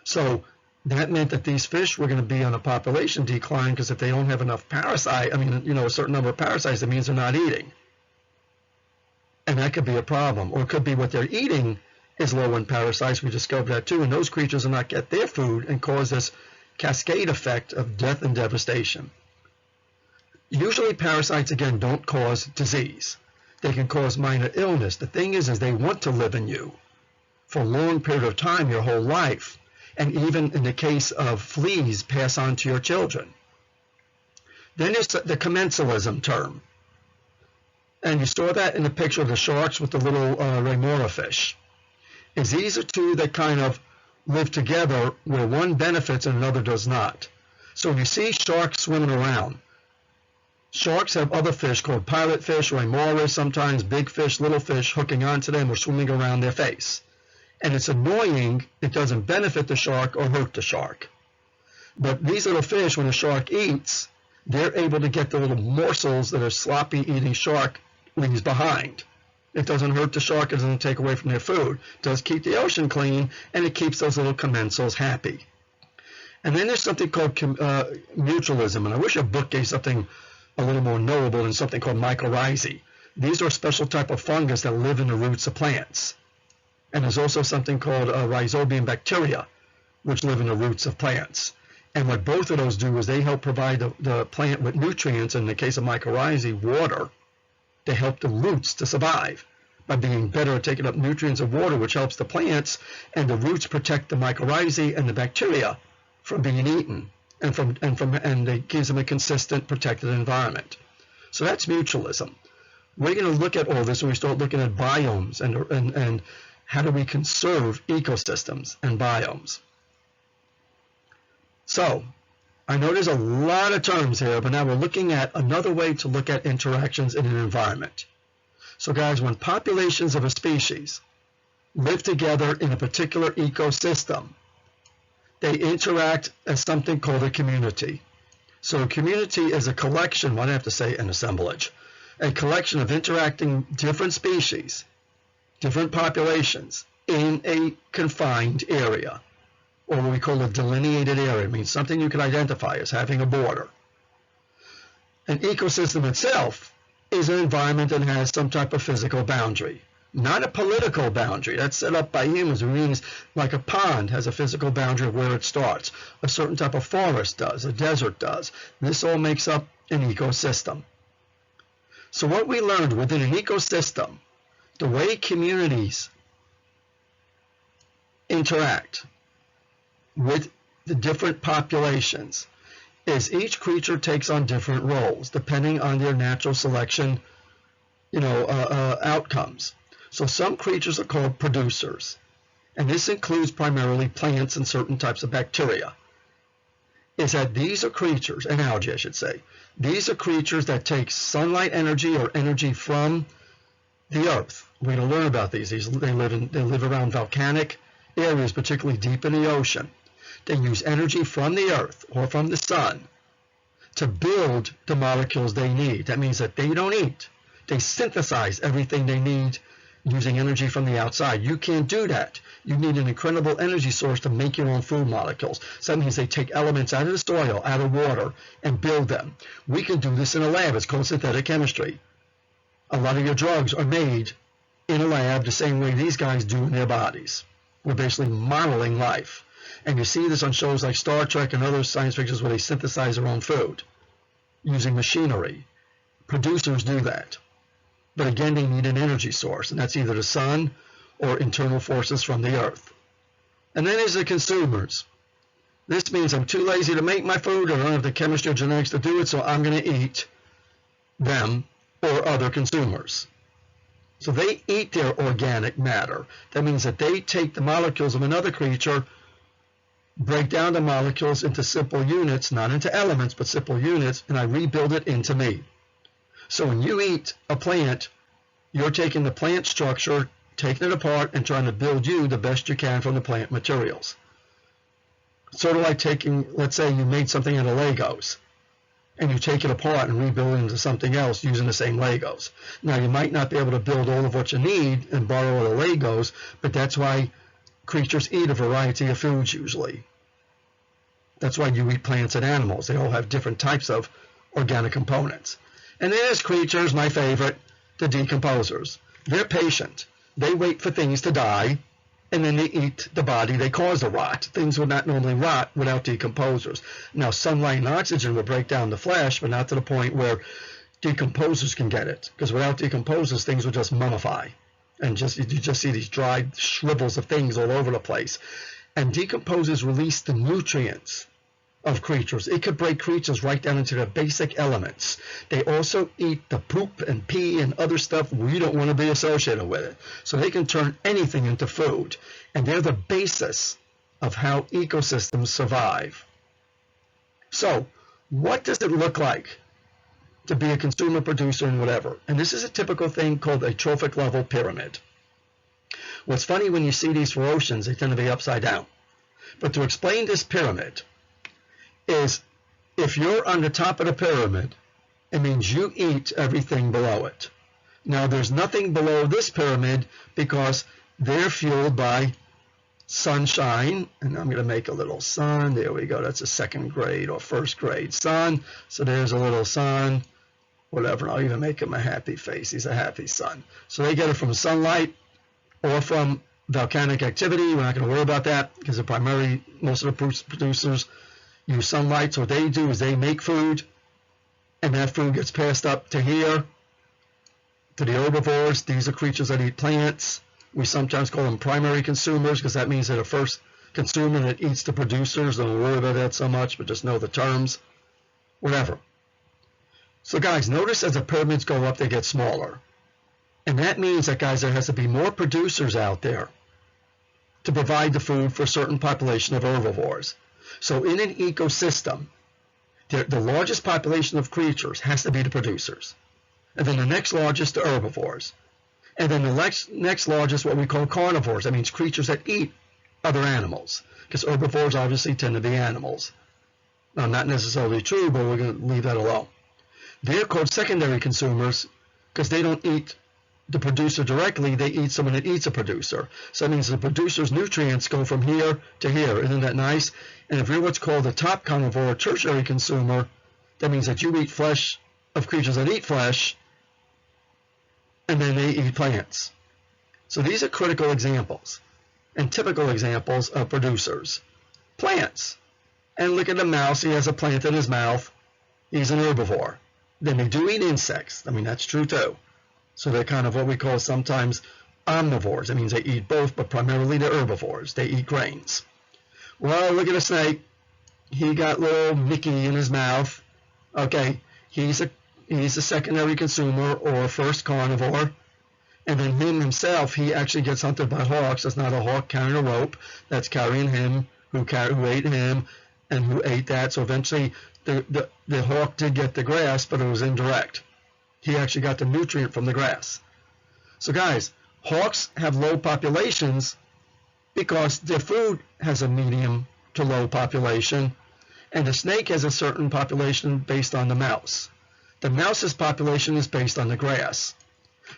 So that meant that these fish were going to be on a population decline, because if they don't have enough parasite, a certain number of parasites, that means they're not eating. And that could be a problem. Or it could be what they're eating is low in parasites. We discovered that too. And those creatures will not get their food and cause this cascade effect of death and devastation. Usually parasites, again, don't cause disease. They can cause minor illness. The thing is they want to live in you for a long period of time, your whole life. And even in the case of fleas, pass on to your children. Then there's the commensalism term. And you saw that in the picture of the sharks with the little remora fish. Is these are two that kind of live together where one benefits and another does not. So you see sharks swimming around. Sharks have other fish called pilot fish, remoras, sometimes big fish, little fish hooking onto them or swimming around their face. And it's annoying. It doesn't benefit the shark or hurt the shark. But these little fish, when a shark eats, they're able to get the little morsels that a sloppy eating shark leaves behind. It doesn't hurt the shark. It doesn't take away from their food. It does keep the ocean clean, and it keeps those little commensals happy. And then there's something called mutualism. And I wish a book gave something a little more knowable than something called mycorrhizae. These are a special type of fungus that live in the roots of plants. And there's also something called rhizobium bacteria, which live in the roots of plants. And what both of those do is they help provide the plant with nutrients, in the case of mycorrhizae, water, to help the roots to survive by being better at taking up nutrients of water, which helps the plants, and the roots protect the mycorrhizae and the bacteria from being eaten, and it gives them a consistent protected environment. So that's mutualism. We're going to look at all this when we start looking at biomes and how do we conserve ecosystems and biomes. So I know there's a lot of terms here, but now we're looking at another way to look at interactions in an environment. So guys, when populations of a species live together in a particular ecosystem, they interact as something called a community. So a community is a collection, well, I have to say an assemblage, a collection of interacting different species, different populations in a confined area, or what we call a delineated area. It means something you can identify as having a border. An ecosystem itself is an environment that has some type of physical boundary, not a political boundary. That's set up by humans. It means like a pond has a physical boundary of where it starts. A certain type of forest does, a desert does. This all makes up an ecosystem. So what we learned within an ecosystem, the way communities interact with the different populations, is each creature takes on different roles depending on their natural selection, outcomes. So some creatures are called producers, and this includes primarily plants and certain types of bacteria. Is that these are creatures, and algae I should say, these are creatures that take sunlight energy or energy from the earth. We're going to learn about these. They live around volcanic areas, particularly deep in the ocean. They use energy from the earth or from the sun to build the molecules they need. That means that they don't eat. They synthesize everything they need using energy from the outside. You can't do that. You need an incredible energy source to make your own food molecules. So that means they take elements out of the soil, out of water, and build them. We can do this in a lab. It's called synthetic chemistry. A lot of your drugs are made in a lab the same way these guys do in their bodies. We're basically modeling life. And you see this on shows like Star Trek and other science fictions where they synthesize their own food using machinery. Producers do that. But again, they need an energy source, and that's either the sun or internal forces from the earth. And then there's the consumers. This means I'm too lazy to make my food, or I don't have the chemistry or genetics to do it, so I'm going to eat them or other consumers. So they eat their organic matter. That means that they take the molecules of another creature, break down the molecules into simple units, not into elements, but simple units, and I rebuild it into me. So when you eat a plant, you're taking the plant structure, taking it apart, and trying to build you the best you can from the plant materials. Sort of like taking, let's say you made something out of Legos, and you take it apart and rebuild it into something else using the same Legos. Now, you might not be able to build all of what you need and borrow all the Legos, but that's why creatures eat a variety of foods usually. That's why you eat plants and animals. They all have different types of organic components. And then there's creatures, my favorite, the decomposers. They're patient. They wait for things to die, and then they eat the body they cause to rot. Things would not normally rot without decomposers. Now, sunlight and oxygen will break down the flesh, but not to the point where decomposers can get it. Because without decomposers, things would just mummify. And you just see these dried shrivels of things all over the place. And decomposers release the nutrients of creatures. It could break creatures right down into their basic elements. They also eat the poop and pee and other stuff we don't want to be associated with it. So they can turn anything into food. And they're the basis of how ecosystems survive. So, what does it look like to be a consumer, producer, and whatever? And this is a typical thing called a trophic level pyramid. What's funny, when you see these for oceans, they tend to be upside down. But to explain this pyramid is, if you're on the top of the pyramid, it means you eat everything below it. Now, there's nothing below this pyramid because they're fueled by sunshine, and I'm going to make a little sun. There we go. That's a second grade or first grade sun. So there's a little sun, whatever. I'll even make him a happy face. He's a happy sun. So they get it from sunlight or from volcanic activity. We're not going to worry about that because most of the producers use sunlight. So what they do is they make food, and that food gets passed up to here, to the herbivores. These are creatures that eat plants. We sometimes call them primary consumers because that means they're the first consumer that eats the producers. Don't worry about that so much, but just know the terms. Whatever. So guys, notice as the pyramids go up, they get smaller. And that means that, guys, there has to be more producers out there to provide the food for a certain population of herbivores. So in an ecosystem, the largest population of creatures has to be the producers. And then the next largest, the herbivores. And then the next largest, what we call carnivores. That means creatures that eat other animals, because herbivores obviously tend to be animals. Now, not necessarily true, but we're going to leave that alone. They're called secondary consumers because they don't eat the producer directly. They eat someone that eats a producer. So that means the producer's nutrients go from here to here. Isn't that nice? And if you're what's called a top carnivore, a tertiary consumer, that means that you eat flesh of creatures that eat flesh, and then they eat plants. So these are critical examples and typical examples of producers. Plants. And look at the mouse. He has a plant in his mouth. He's an herbivore. Then they do eat insects. I mean, that's true too. So they're kind of what we call sometimes omnivores. That means they eat both, but primarily they're herbivores. They eat grains. Well, look at a snake. He got little Mickey in his mouth. Okay, he's a secondary consumer or first carnivore. And then him himself, he actually gets hunted by hawks. That's not a hawk carrying a rope. That's carrying him, who ate him, and who ate that. So eventually the hawk did get the grass, but it was indirect. He actually got the nutrient from the grass. So guys, hawks have low populations because their food has a medium to low population, and the snake has a certain population based on the mouse. The mouse's population is based on the grass.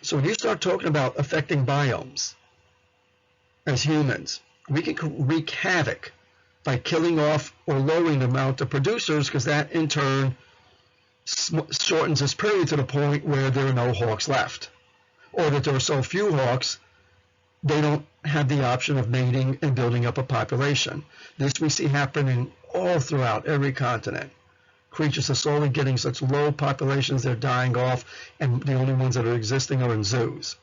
So when you start talking about affecting biomes as humans, we can wreak havoc by killing off or lowering the amount of producers, because that in turn shortens this period to the point where there are no hawks left, or that there are so few hawks they don't have the option of mating and building up a population. This we see happening all throughout every continent. Creatures are slowly getting such low populations they're dying off, and the only ones that are existing are in zoos.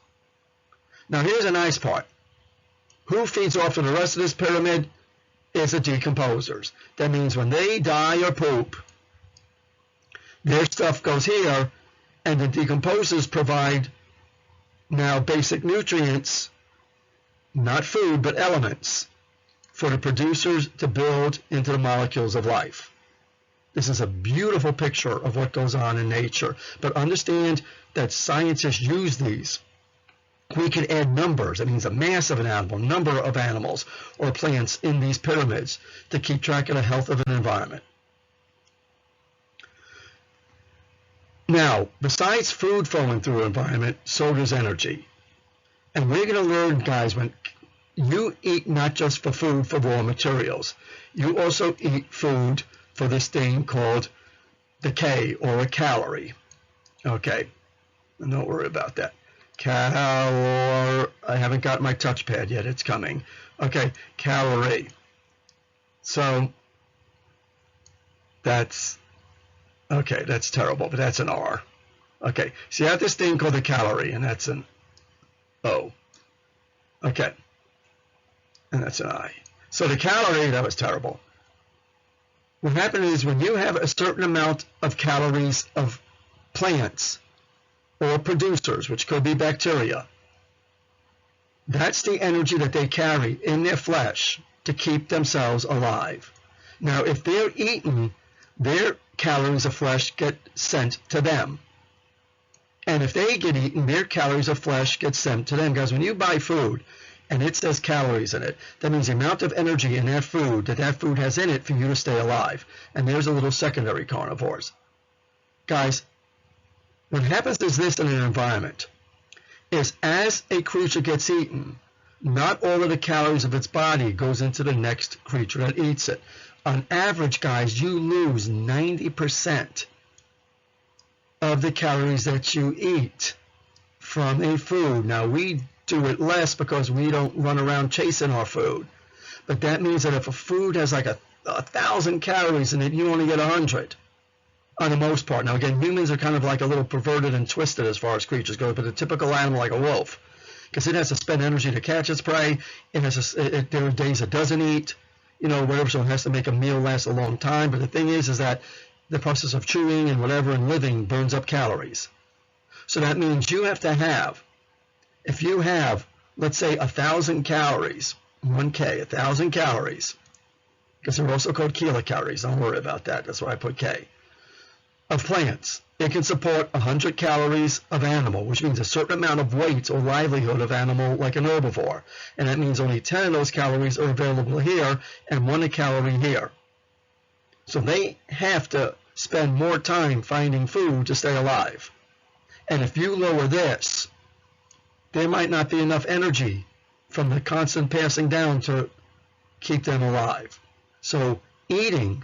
Now here's a nice part. Who feeds off of the rest of this pyramid is the decomposers. That means when they die or poop, their stuff goes here, and the decomposers provide now basic nutrients, not food, but elements, for the producers to build into the molecules of life. This is a beautiful picture of what goes on in nature. But understand that scientists use these. We can add numbers. That means the mass of an animal, number of animals or plants in these pyramids to keep track of the health of an environment. Now, besides food flowing through an environment, so does energy. And we're going to learn, guys, when you eat not just for food, for raw materials, you also eat food for this thing called the K, or a calorie. Okay, and don't worry about that. I haven't got my touchpad yet. It's coming. Okay, calorie. So that's terrible, but that's an R. Okay, so you have this thing called a calorie, and that's an O. Okay, and that's an I. So the calorie, that was terrible. What happens is when you have a certain amount of calories of plants or producers, which could be bacteria, that's the energy that they carry in their flesh to keep themselves alive. Now, if they're eaten, their calories of flesh get sent to them. And if they get eaten, their calories of flesh get sent to them. Guys, when you buy food and it says calories in it, that means the amount of energy in that food has in it for you to stay alive. And there's a little secondary carnivores. Guys, what happens is this in an environment is as a creature gets eaten, not all of the calories of its body goes into the next creature that eats it. On average, guys, you lose 90% of the calories that you eat from a food. Now, we do it less because we don't run around chasing our food. But that means that if a food has like a 1,000 calories in it, you only get 100 on the most part. Now, again, humans are kind of like a little perverted and twisted as far as creatures go, but a typical animal like a wolf, because it has to spend energy to catch its prey, there are days it doesn't eat, whatever, so it has to make a meal last a long time. But the thing is that the process of chewing and whatever and living burns up calories. So that means you have to have, if you have, let's say, 1,000 calories, 1K, 1,000 calories, because they're also called kilocalories, don't worry about that, that's why I put K, of plants, it can support 100 calories of animal, which means a certain amount of weight or livelihood of animal like an herbivore. And that means only 10 of those calories are available here and 1 calorie here. So they have to spend more time finding food to stay alive. And if you lower this, there might not be enough energy from the constant passing down to keep them alive. So eating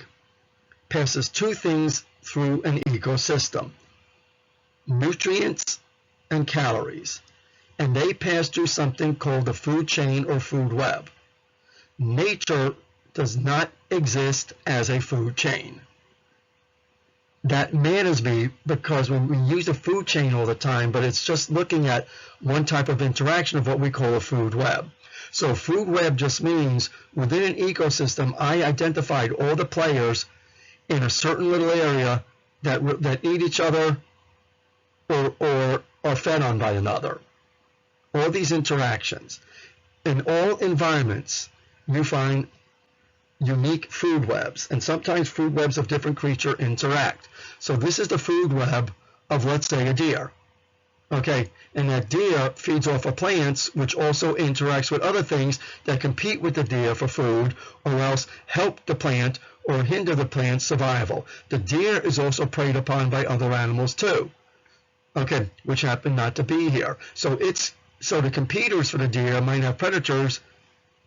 passes two things through an ecosystem: nutrients and calories. And they pass through something called the food chain or food web. Nature does not exist as a food chain. That matters me because when we use the food chain all the time, but it's just looking at one type of interaction of what we call a food web. So food web just means within an ecosystem, I identified all the players in a certain little area that eat each other or are fed on by another. All these interactions. In all environments, you find unique food webs, and sometimes food webs of different creatures interact. So this is the food web of, let's say, a deer. Okay, and that deer feeds off of plants, which also interacts with other things that compete with the deer for food, or else help the plant or hinder the plant's survival. The deer is also preyed upon by other animals too, okay, which happen not to be here. So the competitors for the deer might have predators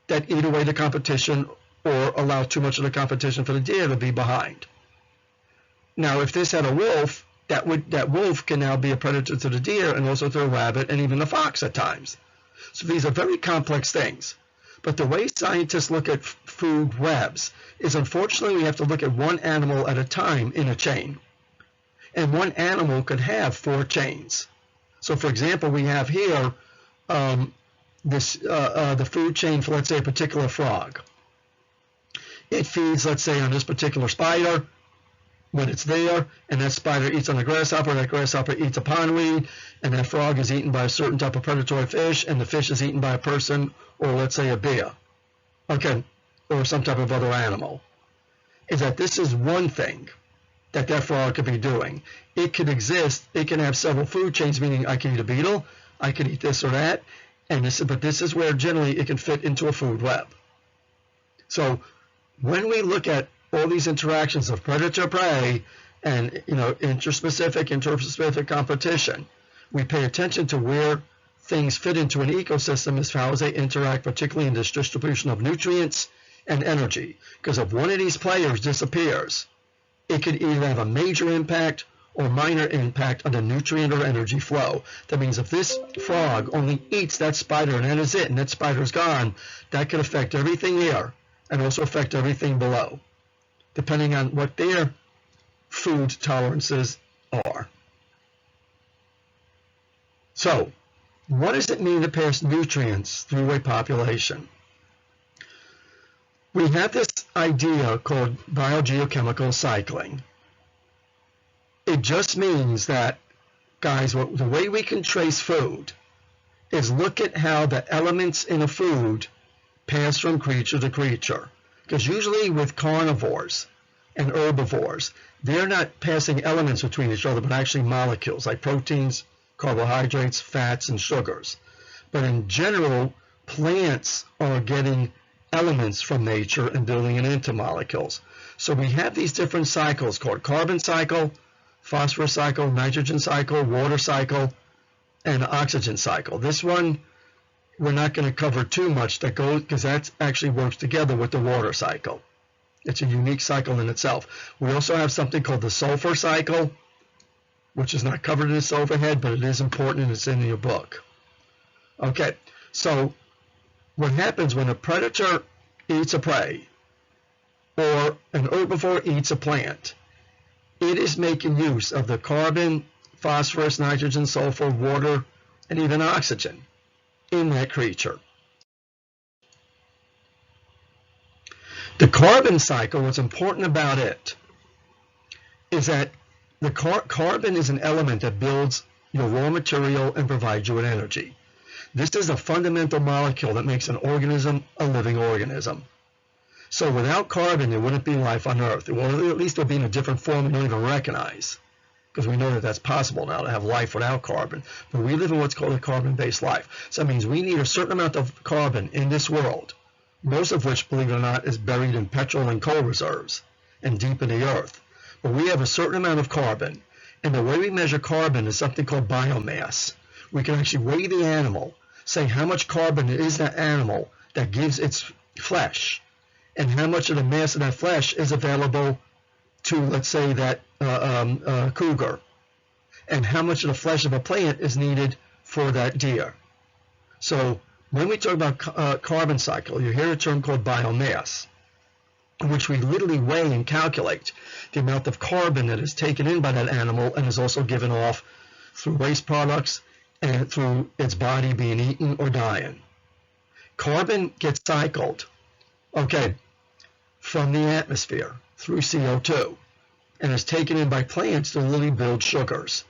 that eat away the competition or allow too much of the competition for the deer to be behind. Now, if this had a wolf, that wolf can now be a predator to the deer and also to the rabbit and even the fox at times. So these are very complex things. But the way scientists look at food webs is, unfortunately, we have to look at one animal at a time in a chain. And one animal could have 4 chains. So, for example, we have here the food chain for, let's say, a particular frog. It feeds, let's say, on this particular spider when it's there, and that spider eats on a grasshopper, that grasshopper eats a pondweed, and that frog is eaten by a certain type of predatory fish, and the fish is eaten by a person, or let's say a bear, okay, or some type of other animal. Is that this is one thing that frog could be doing. It could exist, it can have several food chains, meaning I can eat a beetle, I could eat this or that, but this is where generally it can fit into a food web. So when we look at all these interactions of predator-prey and interspecific competition, we pay attention to where things fit into an ecosystem as far as they interact, particularly in this distribution of nutrients and energy. Because if one of these players disappears, it could either have a major impact or minor impact on the nutrient or energy flow. That means if this frog only eats that spider and that is it, and that spider's gone, that could affect everything here and also affect everything below, depending on what their food tolerances are. So, what does it mean to pass nutrients through a population? We have this idea called biogeochemical cycling. It just means that, guys, the way we can trace food is look at how the elements in a food pass from creature to creature. Because usually with carnivores and herbivores, they're not passing elements between each other, but actually molecules like proteins, carbohydrates, fats, and sugars. But in general, plants are getting elements from nature and building it into molecules. So we have these different cycles called carbon cycle, phosphorus cycle, nitrogen cycle, water cycle, and oxygen cycle. This one we're not going to cover too much because that actually works together with the water cycle. It's a unique cycle in itself. We also have something called the sulfur cycle, which is not covered in this overhead, but it is important and it's in your book. Okay, so what happens when a predator eats a prey or an herbivore eats a plant, it is making use of the carbon, phosphorus, nitrogen, sulfur, water, and even oxygen in that creature. The carbon cycle, what's important about it is that the carbon is an element that builds your raw material and provides you with energy. This is a fundamental molecule that makes an organism a living organism. So without carbon, there wouldn't be life on Earth. Well, at least it would be in a different form we don't even recognize, because we know that that's possible now to have life without carbon. But we live in what's called a carbon-based life. So that means we need a certain amount of carbon in this world, most of which, believe it or not, is buried in petrol and coal reserves and deep in the earth. But we have a certain amount of carbon, and the way we measure carbon is something called biomass. We can actually weigh the animal, say how much carbon is that animal that gives its flesh, and how much of the mass of that flesh is available to, let's say, that cougar, and how much of the flesh of a plant is needed for that deer. So when we talk about carbon cycle, you hear a term called biomass, in which we literally weigh and calculate the amount of carbon that is taken in by that animal and is also given off through waste products and through its body being eaten or dying. Carbon gets cycled, from the atmosphere through CO2 and is taken in by plants to literally build sugars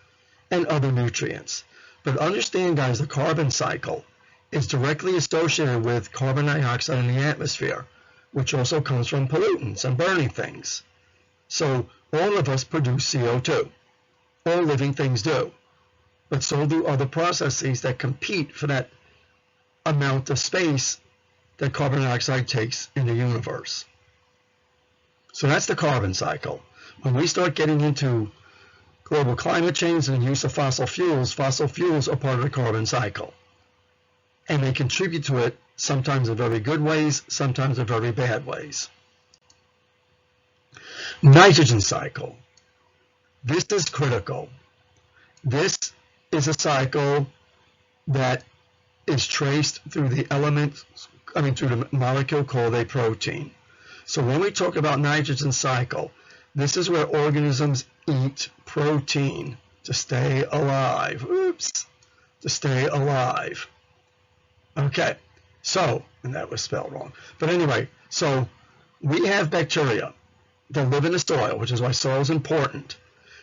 and other nutrients. But understand, guys, the carbon cycle is directly associated with carbon dioxide in the atmosphere, which also comes from pollutants and burning things. So all of us produce CO2. All living things do. But so do other processes that compete for that amount of space that carbon dioxide takes in the universe. So that's the carbon cycle. When we start getting into global climate change and the use of fossil fuels are part of the carbon cycle. And they contribute to it sometimes in very good ways, sometimes in very bad ways. Nitrogen cycle. This is critical. This is a cycle that is traced through the through the molecule called a protein. So when we talk about nitrogen cycle, this is where organisms eat protein to stay alive. To stay alive. Okay, so, and that was spelled wrong. But anyway, so we have bacteria that live in the soil, which is why soil is important,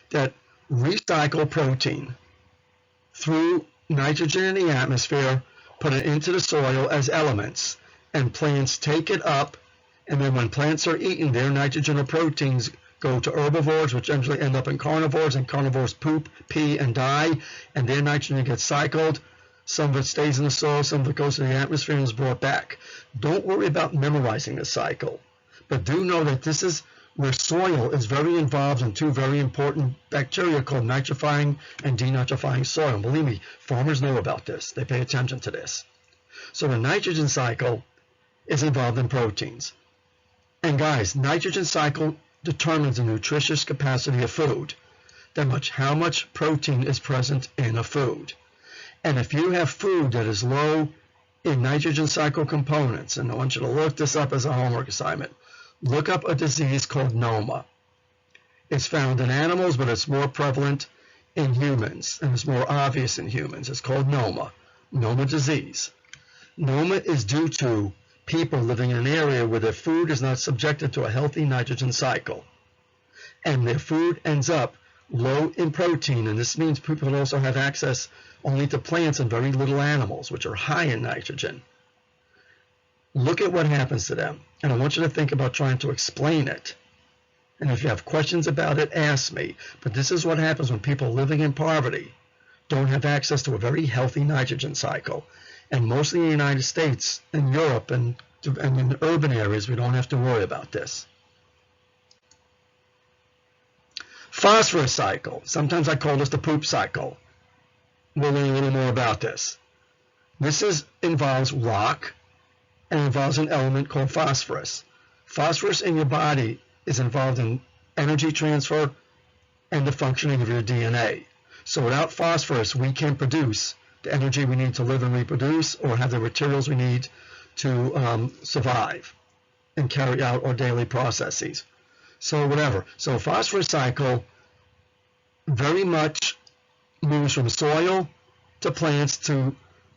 that recycle protein through nitrogen in the atmosphere, put it into the soil as elements, and plants take it up, and then when plants are eaten, their nitrogen or proteins go to herbivores, which eventually end up in carnivores, and carnivores poop, pee, and die, and their nitrogen gets cycled. Some of it stays in the soil, some of it goes to the atmosphere and is brought back. Don't worry about memorizing the cycle, but do know that this is where soil is very involved in two very important bacteria called nitrifying and denitrifying soil. And believe me, farmers know about this. They pay attention to this. So the nitrogen cycle is involved in proteins. And guys, nitrogen cycle determines the nutritious capacity of food, how much protein is present in a food. And if you have food that is low in nitrogen cycle components, and I want you to look this up as a homework assignment, look up a disease called NOMA. It's found in animals, but it's more prevalent in humans, and it's more obvious in humans. It's called NOMA disease. NOMA is due to people living in an area where their food is not subjected to a healthy nitrogen cycle, and their food ends up low in protein, and this means people also have access only to plants and very little animals, which are high in nitrogen. Look at what happens to them, and I want you to think about trying to explain it. And if you have questions about it, ask me. But this is what happens when people living in poverty don't have access to a very healthy nitrogen cycle. And mostly in the United States and Europe and in urban areas, we don't have to worry about this. Phosphorus cycle. Sometimes I call this the poop cycle. We'll learn a little more about this. This involves rock and involves an element called phosphorus. Phosphorus in your body is involved in energy transfer and the functioning of your DNA. So without phosphorus, we can't produce the energy we need to live and reproduce or have the materials we need to survive and carry out our daily processes. So whatever. So phosphorus cycle very much moves from soil to plants to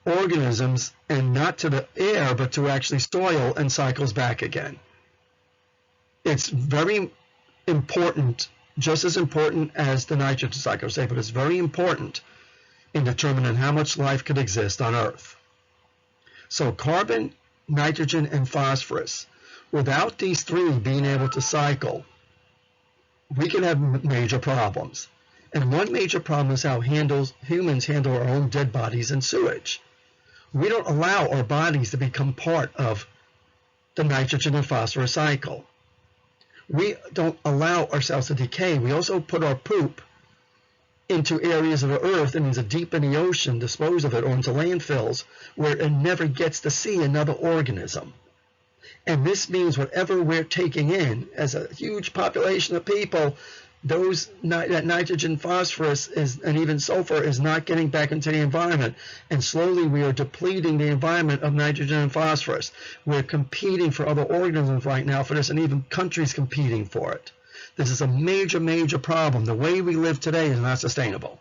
organisms, and not to the air, but to actually soil, and cycles back again. It's very important, just as important as the nitrogen cycle, say, but it's very important in determining how much life could exist on Earth. So carbon, nitrogen, and phosphorus, without these three being able to cycle, we can have major problems. And one major problem is how humans handle our own dead bodies and sewage. We don't allow our bodies to become part of the nitrogen and phosphorus cycle. We don't allow ourselves to decay. We also put our poop into areas of the earth, that means deep in the ocean, dispose of it, or into landfills where it never gets to see another organism. And this means whatever we're taking in as a huge population of people, that nitrogen, phosphorus, and even sulfur is not getting back into the environment. And slowly we are depleting the environment of nitrogen and phosphorus. We're competing for other organisms right now for this, and even countries competing for it. This is a major, major problem. The way we live today is not sustainable.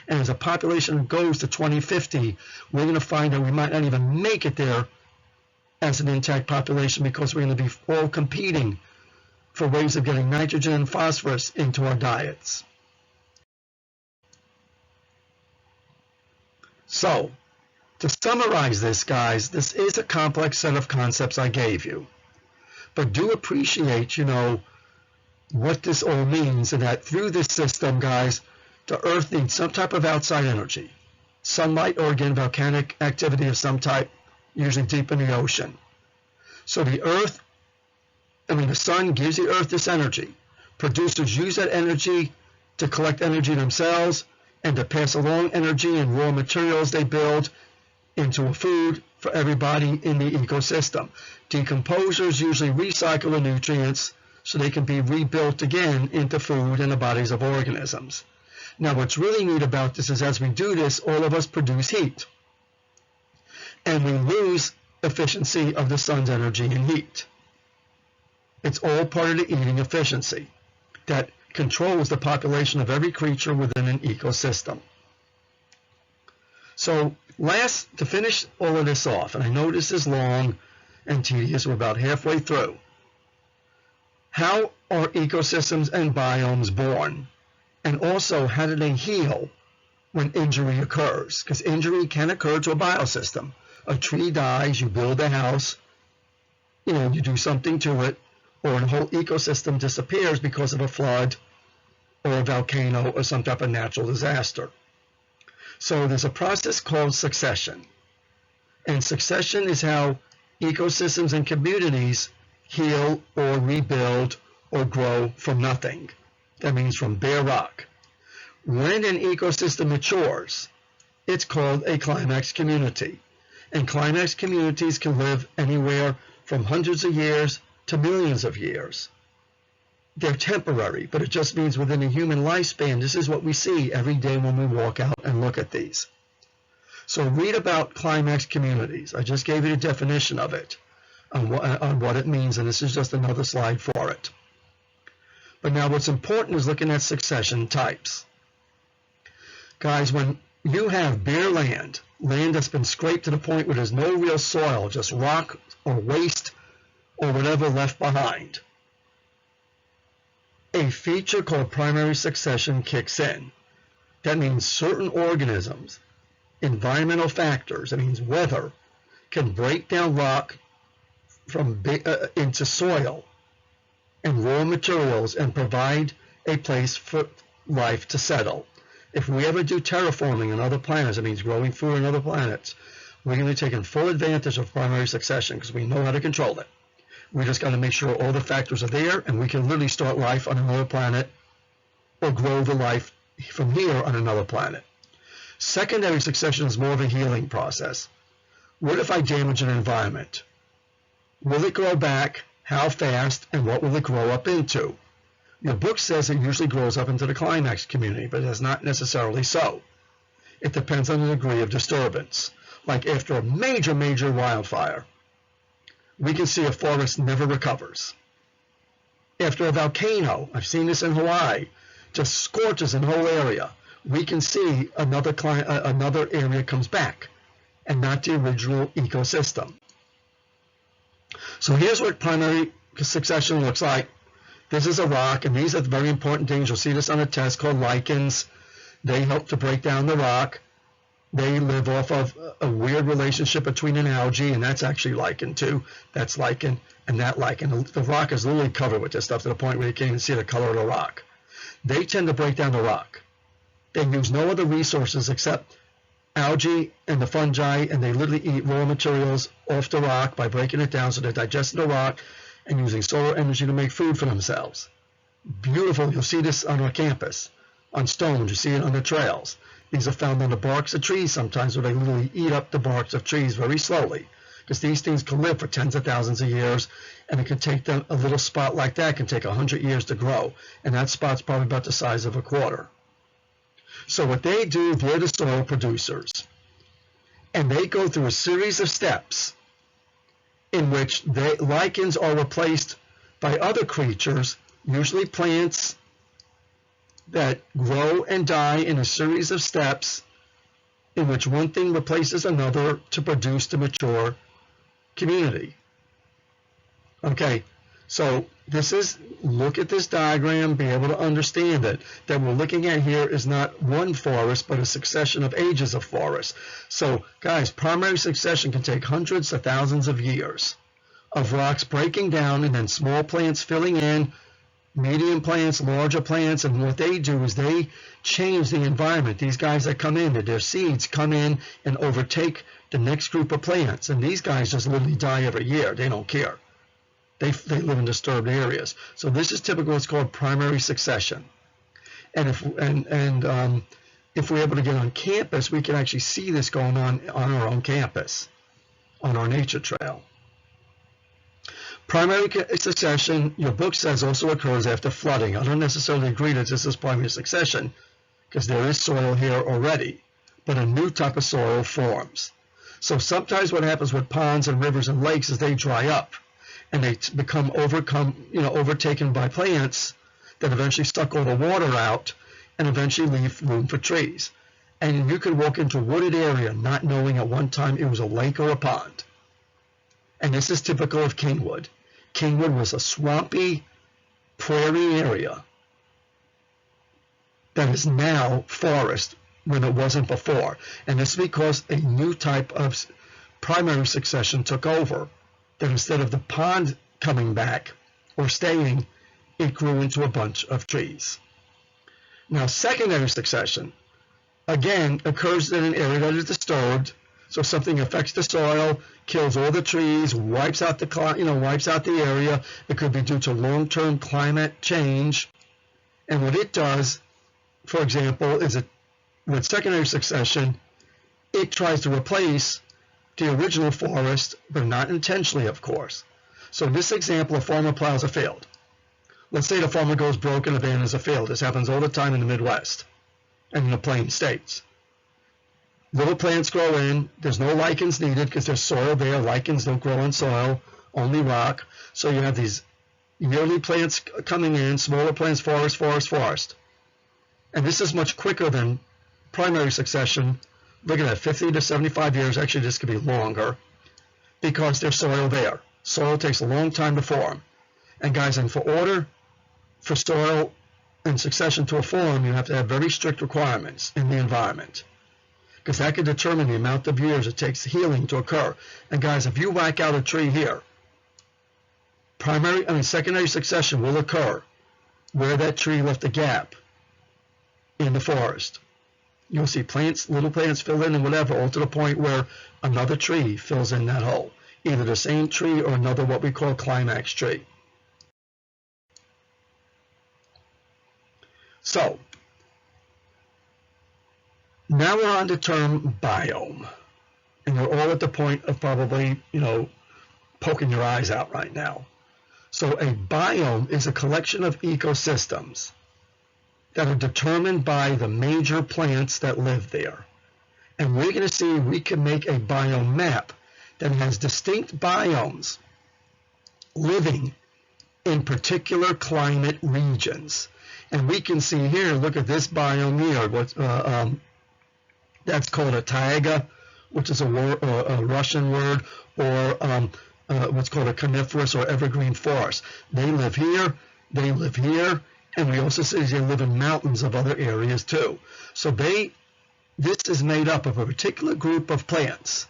And as a population goes to 2050, we're going to find that we might not even make it there as an intact population, because we're going to be all competing for ways of getting nitrogen and phosphorus into our diets. So, to summarize this, guys, this is a complex set of concepts I gave you. But do appreciate, what this all means, and that through this system, guys, the Earth needs some type of outside energy. Sunlight, or again, volcanic activity of some type, usually deep in the ocean. So the sun gives the Earth this energy. Producers use that energy to collect energy themselves and to pass along energy and raw materials they build into a food for everybody in the ecosystem. Decomposers usually recycle the nutrients so they can be rebuilt again into food in the bodies of organisms. Now, what's really neat about this is as we do this, all of us produce heat. And we lose efficiency of the sun's energy and heat. It's all part of the eating efficiency that controls the population of every creature within an ecosystem. So to finish all of this off, and I know this is long and tedious, we're about halfway through. How are ecosystems and biomes born? And also, how do they heal when injury occurs? Because injury can occur to a biosystem. A tree dies, you build a house, you do something to it, or a whole ecosystem disappears because of a flood or a volcano or some type of natural disaster. So there's a process called succession. And succession is how ecosystems and communities heal or rebuild or grow from nothing. That means from bare rock. When an ecosystem matures, it's called a climax community. And climax communities can live anywhere from hundreds of years to millions of years. They're temporary, but it just means within a human lifespan, this is what we see every day when we walk out and look at these. So read about climax communities. I just gave you the definition of it, on what it means, and this is just another slide for it. But now what's important is looking at succession types. Guys, when you have bare land, land that's been scraped to the point where there's no real soil, just rock or waste or whatever left behind. A feature called primary succession kicks in. That means certain organisms, environmental factors, that means weather, can break down rock into soil and raw materials and provide a place for life to settle. If we ever do terraforming on other planets, it means growing food on other planets, we're going to be taking full advantage of primary succession because we know how to control it. We just got to make sure all the factors are there, and we can literally start life on another planet or grow the life from here on another planet. Secondary succession is more of a healing process. What if I damage an environment? Will it grow back? How fast? And what will it grow up into? Your book says it usually grows up into the climax community, but it's not necessarily so. It depends on the degree of disturbance. Like after a major wildfire, we can see a forest never recovers. After a volcano, I've seen this in Hawaii, just scorches an whole area, we can see another area comes back and not the original ecosystem. So here's what primary succession looks like. This is a rock, and these are very important things. You'll see this on a test called lichens. They help to break down the rock. They live off of a weird relationship between an algae, and that's actually lichen too. That's lichen and that lichen. The rock is literally covered with this stuff to the point where you can't even see the color of the rock. They tend to break down the rock. They use no other resources except algae and the fungi, and they literally eat raw materials off the rock by breaking it down, so they're digesting the rock and using solar energy to make food for themselves. Beautiful. You'll see this on our campus, on stones. You see it on the trails. These are found on the barks of trees sometimes, where they literally eat up the barks of trees very slowly, because these things can live for tens of thousands of years, and it can take them, a little spot like that can take 100 years to grow, and that spot's probably about the size of a quarter. So what they do, they're the soil producers, and they go through a series of steps in which lichens are replaced by other creatures, usually plants, that grow and die in a series of steps in which one thing replaces another to produce the mature community. Okay, so look at this diagram, be able to understand it. That we're looking at here is not one forest, but a succession of ages of forests. So, guys, primary succession can take hundreds of thousands of years of rocks breaking down and then small plants filling in, medium plants, larger plants, and what they do is they change the environment. These guys that come in, their seeds come in and overtake the next group of plants, and these guys just literally die every year. They don't care. They live in disturbed areas. So this is typical. It's called primary succession. And if we're able to get on campus, we can actually see this going on our own campus, on our nature trail. Primary succession, your book says, also occurs after flooding. I don't necessarily agree that this is primary succession, because there is soil here already, but a new type of soil forms. So sometimes what happens with ponds and rivers and lakes is they dry up, and they become overtaken by plants that eventually suck all the water out and eventually leave room for trees. And you could walk into a wooded area not knowing at one time it was a lake or a pond. And this is typical of Kingwood. Kingwood was a swampy prairie area that is now forest when it wasn't before. And this is because a new type of primary succession took over, that instead of the pond coming back or staying, it grew into a bunch of trees. Now, secondary succession, again, occurs in an area that is disturbed. So something affects the soil, kills all the trees, wipes out the area. It could be due to long-term climate change. And what it does, for example, is with secondary succession, it tries to replace the original forest, but not intentionally, of course. So in this example, a farmer plows a field. Let's say the farmer goes broke and abandons a field. This happens all the time in the Midwest and in the Plain States. Little plants grow in. There's no lichens needed because there's soil there. Lichens don't grow in soil, only rock. So you have these yearly plants coming in, smaller plants, forest. And this is much quicker than primary succession, looking at 50 to 75 years, actually this could be longer, because there's soil there. Soil takes a long time to form. And guys, and for soil and succession to form, you have to have very strict requirements in the environment, because that can determine the amount of years it takes healing to occur. And guys, if you whack out a tree here, secondary succession will occur where that tree left a gap in the forest. You'll see plants, little plants fill in and whatever, all to the point where another tree fills in that hole, either the same tree or another what we call climax tree. So, now we're on the term biome, and we're all at the point of probably, poking your eyes out right now. So a biome is a collection of ecosystems that are determined by the major plants that live there. And we're going to see we can make a biome map that has distinct biomes living in particular climate regions. And we can see here, look at this biome here, that's called a taiga, which is a Russian word, or what's called a coniferous or evergreen forest. They live here, and we also see they live in mountains of other areas too. So this is made up of a particular group of plants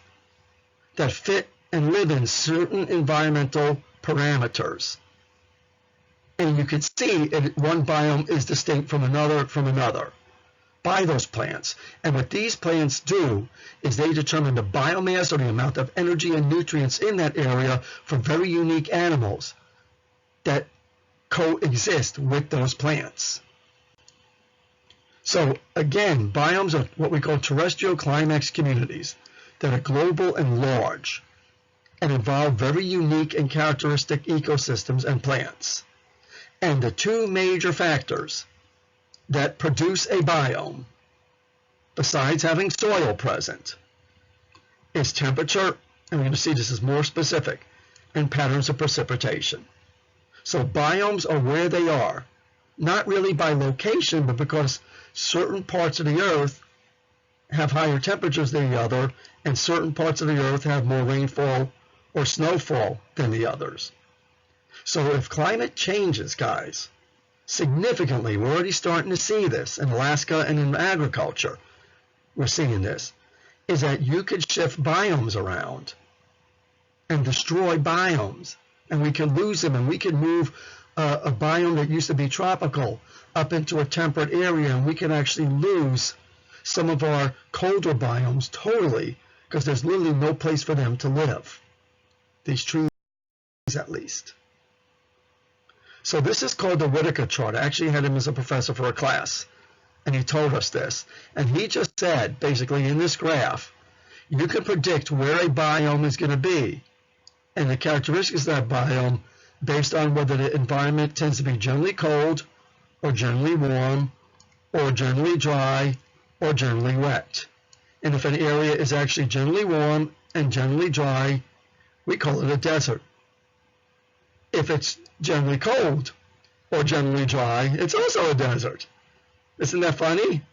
that fit and live in certain environmental parameters. And you can see one biome is distinct from another by those plants. And what these plants do is they determine the biomass or the amount of energy and nutrients in that area for very unique animals that coexist with those plants. So again, biomes are what we call terrestrial climax communities that are global and large and involve very unique and characteristic ecosystems and plants. And the two major factors that produce a biome, besides having soil present, is temperature, and we're going to see this is more specific, and patterns of precipitation. So biomes are where they are, not really by location, but because certain parts of the earth have higher temperatures than the other, and certain parts of the earth have more rainfall or snowfall than the others. So if climate changes, guys, significantly, we're already starting to see this in Alaska and in agriculture, we're seeing this, is that you could shift biomes around and destroy biomes, and we can lose them, and we can move a biome that used to be tropical up into a temperate area, and we can actually lose some of our colder biomes totally, because there's literally no place for them to live, these trees at least. So this is called the Whitaker chart. I actually had him as a professor for a class, and he told us this. And he just said, basically in this graph, you can predict where a biome is going to be and the characteristics of that biome based on whether the environment tends to be generally cold or generally warm or generally dry or generally wet. And if an area is actually generally warm and generally dry, we call it a desert. If it's generally cold or generally dry, it's also a desert. Isn't that funny?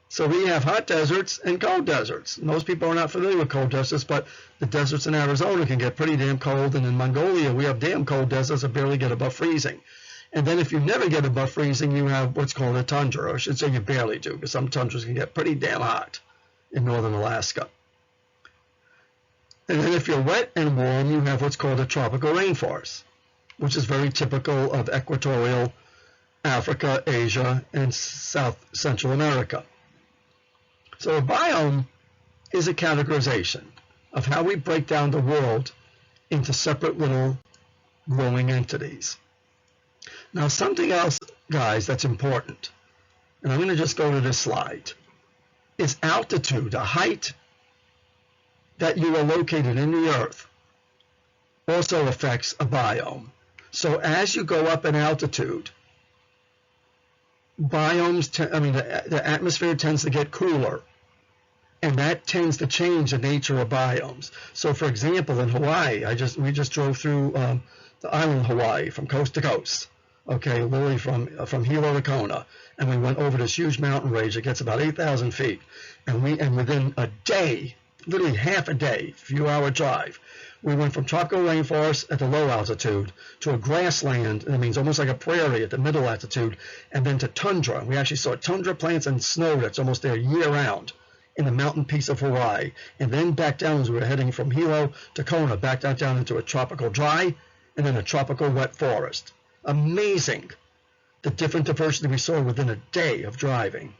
So we have hot deserts and cold deserts. Most people are not familiar with cold deserts, but the deserts in Arizona can get pretty damn cold, and in Mongolia we have damn cold deserts that barely get above freezing. And then if you never get above freezing, you have what's called a tundra, or I should say you barely do, because some tundras can get pretty damn hot in northern Alaska. And then if you're wet and warm, you have what's called a tropical rainforest, which is very typical of equatorial Africa, Asia, and South Central America. So a biome is a categorization of how we break down the world into separate little growing entities. Now something else, guys, that's important, and I'm going to just go to this slide, is altitude, the height that you are located in the earth also affects a biome. So as you go up in altitude, biomes, the atmosphere tends to get cooler, and that tends to change the nature of biomes. So for example, in Hawaii, we just drove through the island of Hawaii from coast to coast, okay, literally from Hilo to Kona, and we went over this huge mountain range that gets about 8,000 feet, and within a day, literally half a day, few-hour drive, we went from tropical rainforest at the low altitude to a grassland, that means almost like a prairie at the middle altitude, and then to tundra. We actually saw tundra plants and snow that's almost there year-round in the mountain piece of Hawaii, and then back down as we were heading from Hilo to Kona, back down into a tropical dry, and then a tropical wet forest. Amazing, the different diversity we saw within a day of driving.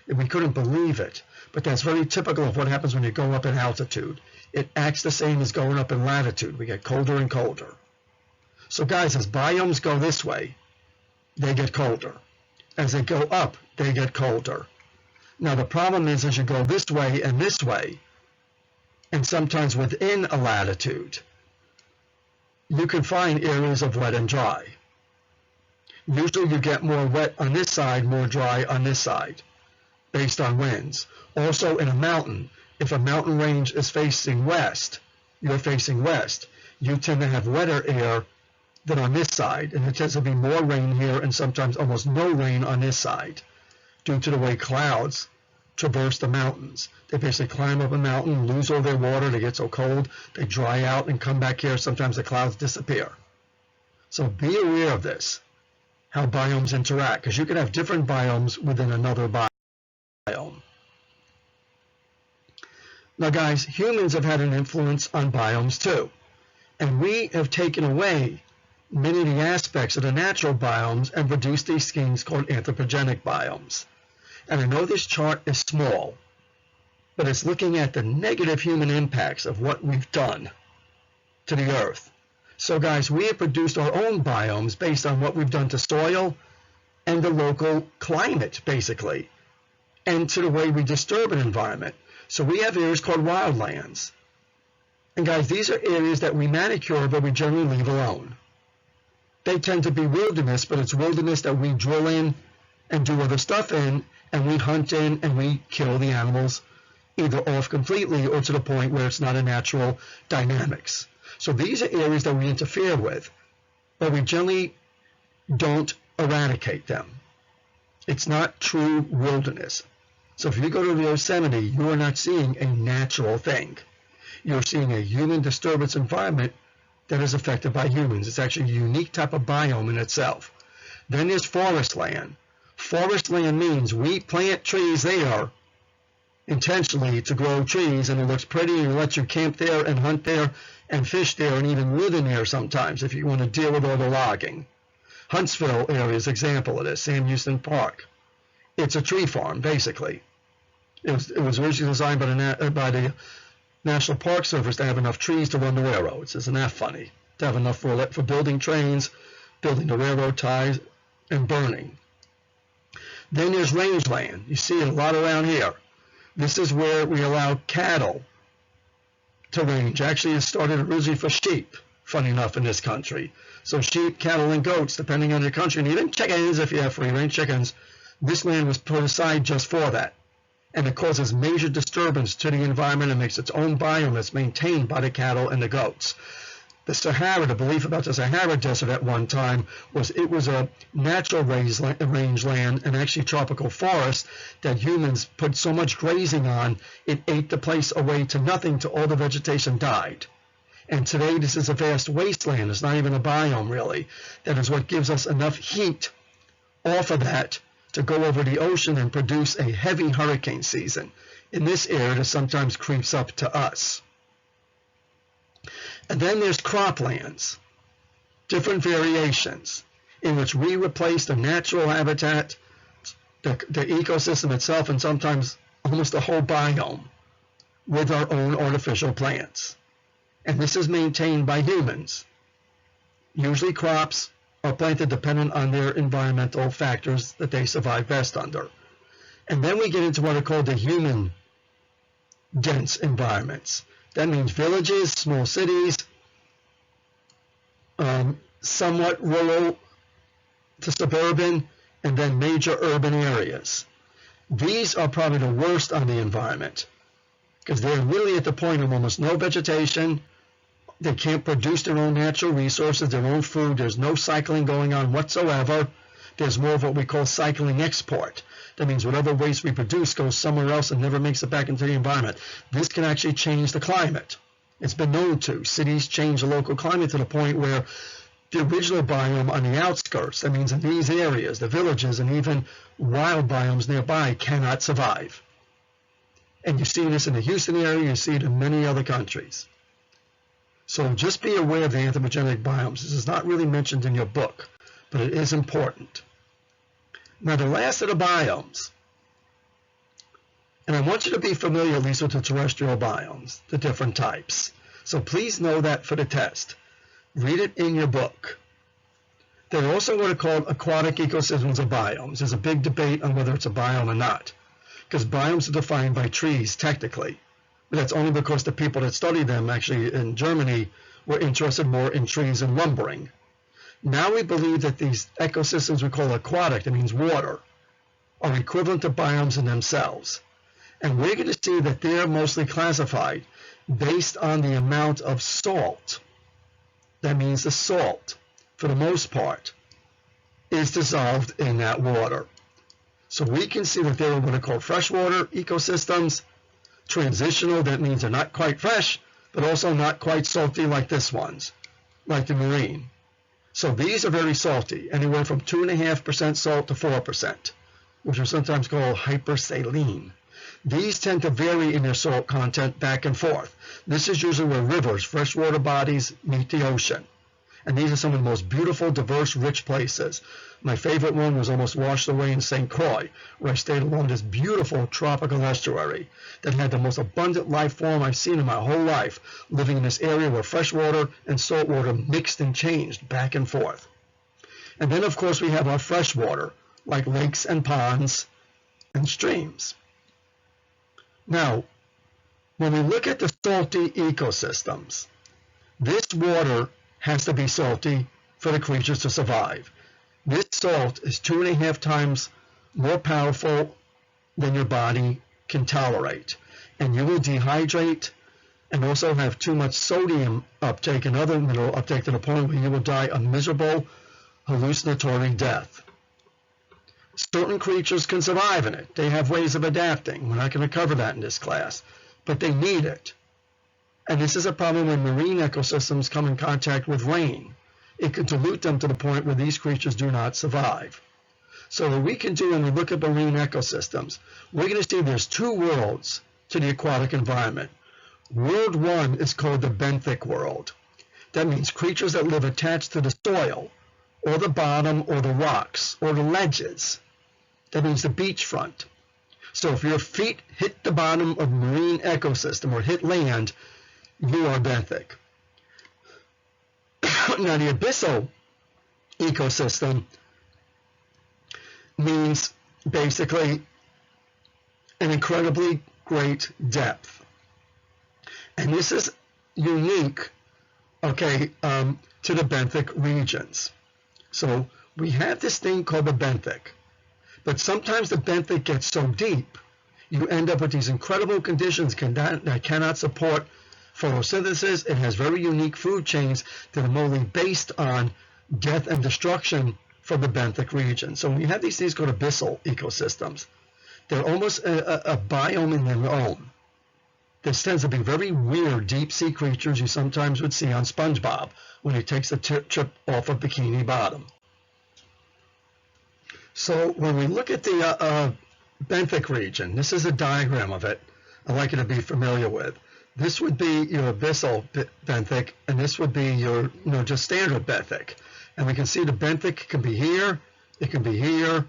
And we couldn't believe it, but that's very typical of what happens when you go up in altitude. It acts the same as going up in latitude. We get colder and colder. So guys, as biomes go this way, they get colder. As they go up, they get colder. Now the problem is as you go this way, and sometimes within a latitude, you can find areas of wet and dry. Usually you get more wet on this side, more dry on this side, based on winds. Also in a mountain, if a mountain range is facing west, you're facing west, you tend to have wetter air than on this side, and there tends to be more rain here and sometimes almost no rain on this side due to the way clouds traverse the mountains. They basically climb up a mountain, lose all their water, they get so cold, they dry out and come back here. Sometimes the clouds disappear. So be aware of this, how biomes interact, because you can have different biomes within another biome. Now guys, humans have had an influence on biomes too, and we have taken away many of the aspects of the natural biomes and produced these things called anthropogenic biomes. And I know this chart is small, but it's looking at the negative human impacts of what we've done to the earth. So guys, we have produced our own biomes based on what we've done to soil and the local climate, basically, and to the way we disturb an environment. So we have areas called wildlands. And guys, these are areas that we manicure, but we generally leave alone. They tend to be wilderness, but it's wilderness that we drill in and do other stuff in, and we hunt in and we kill the animals either off completely or to the point where it's not a natural dynamics. So these are areas that we interfere with, but we generally don't eradicate them. It's not true wilderness. So if you go to the Yosemite, you are not seeing a natural thing. You're seeing a human disturbance environment that is affected by humans. It's actually a unique type of biome in itself. Then there's forest land. Forest land means we plant trees there intentionally to grow trees, and it looks pretty, and it lets you camp there and hunt there and fish there and even live in there sometimes if you want to deal with all the logging. Huntsville area is an example of this, Sam Houston Park. It's a tree farm, basically. It was originally designed by the National Park Service to have enough trees to run the railroads. Isn't that funny? To have enough for building trains, building the railroad ties, and burning. Then there's rangeland. You see it a lot around here. This is where we allow cattle to range. Actually, it started originally for sheep, funny enough, in this country. So sheep, cattle, and goats, depending on your country, and even chickens, if you have free-range chickens, this land was put aside just for that. And it causes major disturbance to the environment and makes its own biome that's maintained by the cattle and the goats. The Sahara, the belief about the Sahara Desert at one time was it was a natural rangeland and actually tropical forest that humans put so much grazing on, it ate the place away to nothing till all the vegetation died. And today this is a vast wasteland. It's not even a biome, really. That is what gives us enough heat off of that to go over the ocean and produce a heavy hurricane season in this area that sometimes creeps up to us. And then there's croplands, different variations in which we replace the natural habitat, the ecosystem itself, and sometimes almost the whole biome with our own artificial plants. And this is maintained by humans. Usually crops are planted dependent on their environmental factors that they survive best under. And then we get into what are called the human dense environments. That means villages, small cities, somewhat rural to suburban, and then major urban areas. These are probably the worst on the environment because they're really at the point of almost no vegetation, They can't produce their own natural resources, their own food. There's no cycling going on whatsoever. There's more of what we call cycling export. That means whatever waste we produce goes somewhere else and never makes it back into the environment. This can actually change the climate. It's been known to. Cities change the local climate to the point where the original biome on the outskirts, that means in these areas, the villages and even wild biomes nearby, cannot survive. And you see this in the Houston area, you see it in many other countries. So just be aware of the anthropogenic biomes. This is not really mentioned in your book, but it is important. Now, the last of the biomes, and I want you to be familiar at least with the terrestrial biomes, the different types. So please know that for the test. Read it in your book. They're also what are called aquatic ecosystems or biomes. There's a big debate on whether it's a biome or not, because biomes are defined by trees technically. But that's only because the people that study them actually in Germany were interested more in trees and lumbering. Now we believe that these ecosystems we call aquatic, that means water, are equivalent to biomes in themselves. And we're going to see that they're mostly classified based on the amount of salt. That means the salt, for the most part, is dissolved in that water. So we can see that they're what are called freshwater ecosystems. Transitional, that means they're not quite fresh, but also not quite salty like this one's, like the marine. So these are very salty, anywhere from 2.5% salt to 4%, which are sometimes called hypersaline. These tend to vary in their salt content back and forth. This is usually where rivers, freshwater bodies, meet the ocean. And these are some of the most beautiful, diverse, rich places. My favorite one was almost washed away in St. Croix, where I stayed along this beautiful tropical estuary that had the most abundant life form I've seen in my whole life, living in this area where freshwater and saltwater mixed and changed back and forth. And then, of course, we have our freshwater, like lakes and ponds and streams. Now, when we look at the salty ecosystems, this water has to be salty for the creatures to survive. This salt is 2.5 times more powerful than your body can tolerate. And you will dehydrate and also have too much sodium uptake and other mineral uptake to the point where you will die a miserable, hallucinatory death. Certain creatures can survive in it. They have ways of adapting. We're not going to cover that in this class, but they need it. And this is a problem when marine ecosystems come in contact with rain. It can dilute them to the point where these creatures do not survive. So what we can do when we look at marine ecosystems, we're going to see there's two worlds to the aquatic environment. World one is called the benthic world. That means creatures that live attached to the soil, or the bottom, or the rocks, or the ledges. That means the beachfront. So if your feet hit the bottom of a marine ecosystem or hit land, you are benthic. Now the abyssal ecosystem means basically an incredibly great depth. And this is unique, okay, to the benthic regions. So we have this thing called the benthic, but sometimes the benthic gets so deep, you end up with these incredible conditions that cannot support photosynthesis. It has very unique food chains that are only based on death and destruction from the benthic region. So when you have these things called abyssal ecosystems, they're almost a biome in their own. This tends to be very weird deep-sea creatures you sometimes would see on SpongeBob when he takes a trip off of Bikini Bottom. So when we look at the benthic region, this is a diagram of it I'd like you to be familiar with. This would be your abyssal benthic, and this would be your just standard benthic. And we can see the benthic can be here, it can be here,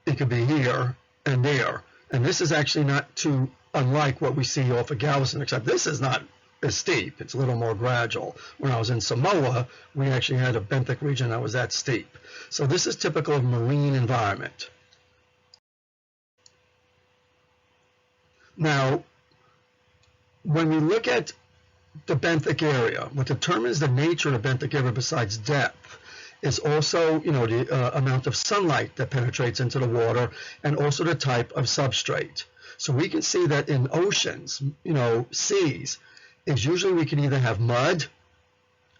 it can be here, and there. And this is actually not too unlike what we see off of Galveston, except this is not as steep. It's a little more gradual. When I was in Samoa, we actually had a benthic region that was that steep. So this is typical of marine environment. Now, when we look at the benthic area, what determines the nature of the benthic area besides depth is also, the amount of sunlight that penetrates into the water and also the type of substrate. So we can see that in oceans, seas, is usually we can either have mud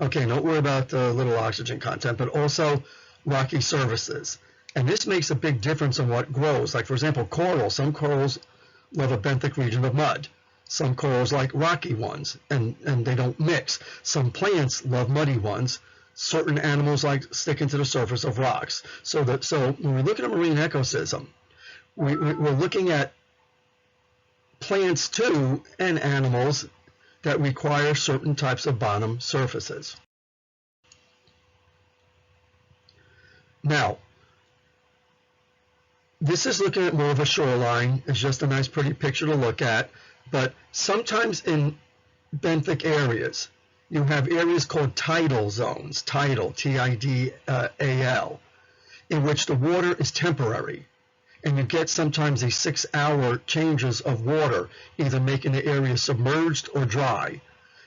Okay, don't worry about the little oxygen content, but also rocky surfaces. And this makes a big difference in what grows. Like, for example, coral. Some corals love a benthic region of mud. Some corals like rocky ones, and they don't mix. Some plants love muddy ones. Certain animals like sticking to the surface of rocks. So when we look at a marine ecosystem, we're looking at plants too and animals that require certain types of bottom surfaces. Now, this is looking at more of a shoreline. It's just a nice pretty picture to look at, but sometimes in benthic areas, you have areas called tidal zones, tidal, T-I-D-A-L, in which the water is temporary. And you get sometimes these 6-hour changes of water, either making the area submerged or dry.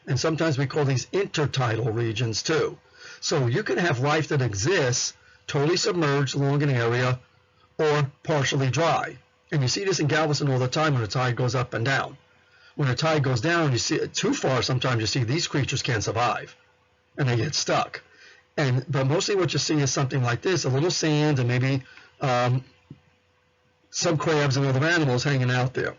And sometimes we call these intertidal regions too. So you can have life that exists totally submerged along an area or partially dry. And you see this in Galveston all the time when the tide goes up and down. When the tide goes down, you see it too far, sometimes you see these creatures can't survive and they get stuck. But mostly what you see is something like this, a little sand and maybe some crabs and other animals hanging out there.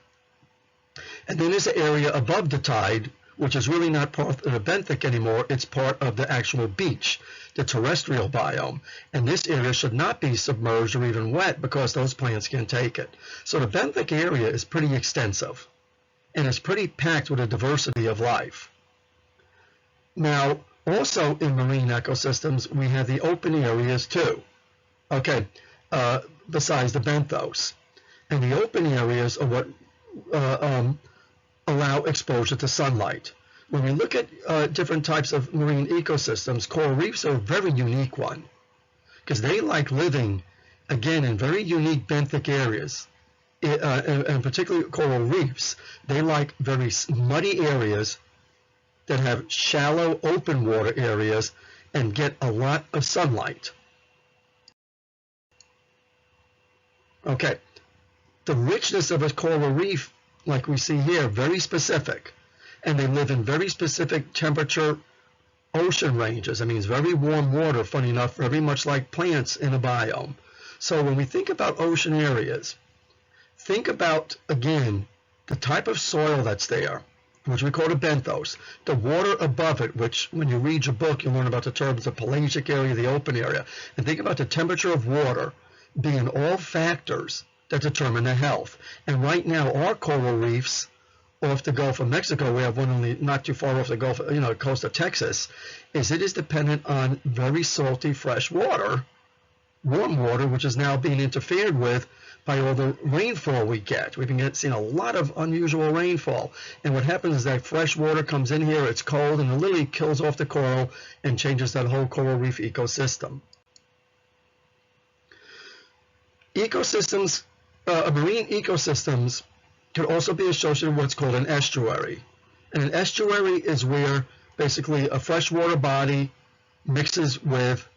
And then there's an area above the tide, which is really not part of the benthic anymore. It's part of the actual beach, the terrestrial biome. And this area should not be submerged or even wet because those plants can take it. So the benthic area is pretty extensive, and it's pretty packed with a diversity of life. Now, also in marine ecosystems, we have the open areas too. Okay, besides the benthos. And the open areas are what allow exposure to sunlight. When we look at different types of marine ecosystems, coral reefs are a very unique one because they like living, again, in very unique benthic areas. And particularly coral reefs, they like very muddy areas that have shallow open water areas and get a lot of sunlight. Okay. The richness of a coral reef, like we see here, very specific. And they live in very specific temperature ocean ranges. I mean, it's very warm water, funny enough, very much like plants in a biome. So when we think about ocean areas, think about, again, the type of soil that's there, which we call the benthos, the water above it, which when you read your book, you learn about the terms the pelagic area, the open area. And think about the temperature of water being all factors that determine the health. And right now, our coral reefs off the Gulf of Mexico, we have one only not too far off the Gulf, coast of Texas, it is dependent on very salty fresh water, warm water, which is now being interfered with by all the rainfall we get. We've been seeing a lot of unusual rainfall. And what happens is that fresh water comes in here, it's cold, and it literally kills off the coral and changes that whole coral reef ecosystem. Marine ecosystems can also be associated with what's called an estuary. And an estuary is where basically a freshwater body mixes with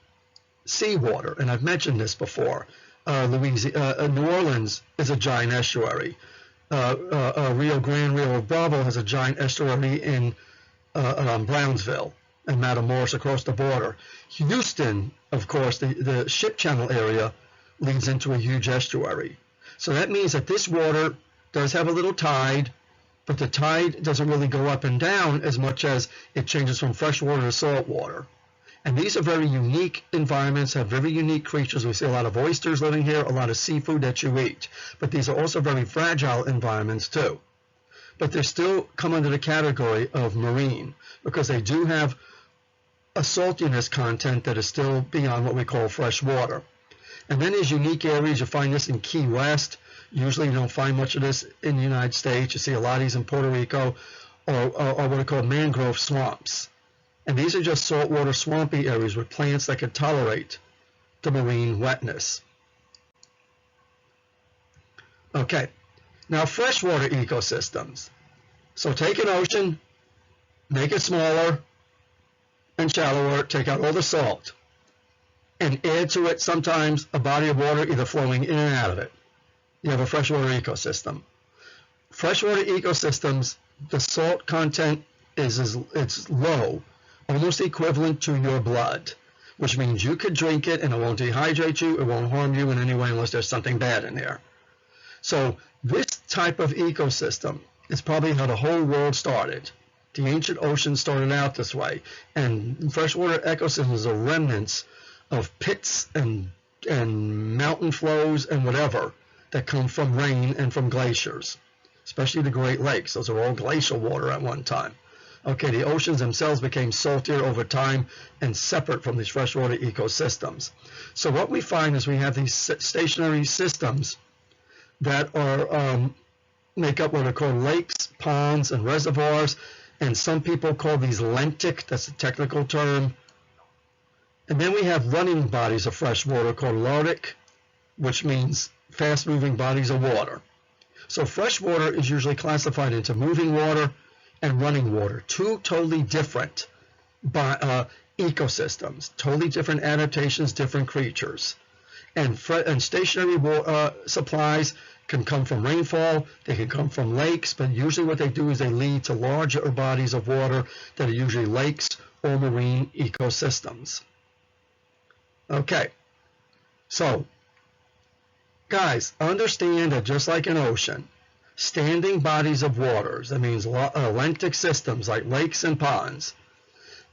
seawater. And I've mentioned this before. New Orleans is a giant estuary. Rio Grande, Rio Bravo has a giant estuary in Brownsville and Matamoros across the border. Houston, of course, the ship channel area leads into a huge estuary. So that means that this water does have a little tide, but the tide doesn't really go up and down as much as it changes from fresh water to salt water. And these are very unique environments, have very unique creatures. We see a lot of oysters living here, a lot of seafood that you eat. But these are also very fragile environments too. But they still come under the category of marine because they do have a saltiness content that is still beyond what we call fresh water. And then there's unique areas. You find this in Key West. Usually you don't find much of this in the United States. You see a lot of these in Puerto Rico or what are called mangrove swamps. And these are just saltwater swampy areas with plants that can tolerate the marine wetness. Okay, now freshwater ecosystems. So take an ocean, make it smaller and shallower, take out all the salt, and add to it sometimes a body of water either flowing in and out of it. You have a freshwater ecosystem. Freshwater ecosystems, the salt content it's low, almost equivalent to your blood, which means you could drink it and it won't dehydrate you, it won't harm you in any way unless there's something bad in there. So this type of ecosystem is probably how the whole world started. The ancient ocean started out this way, and freshwater ecosystems are remnants of pits and mountain flows and whatever that come from rain and from glaciers, especially the Great Lakes. Those are all glacial water at one time. Okay, the oceans themselves became saltier over time and separate from these freshwater ecosystems. So what we find is we have these stationary systems that are make up what are called lakes, ponds, and reservoirs, and some people call these lentic, that's the technical term. And then we have running bodies of fresh water called lartic, which means fast-moving bodies of water. So fresh water is usually classified into moving water and running water, two totally different ecosystems, totally different adaptations, different creatures. And stationary supplies can come from rainfall, they can come from lakes, but usually what they do is they lead to larger bodies of water that are usually lakes or marine ecosystems. Okay, so guys, understand that just like an ocean, standing bodies of waters, that means lentic systems like lakes and ponds,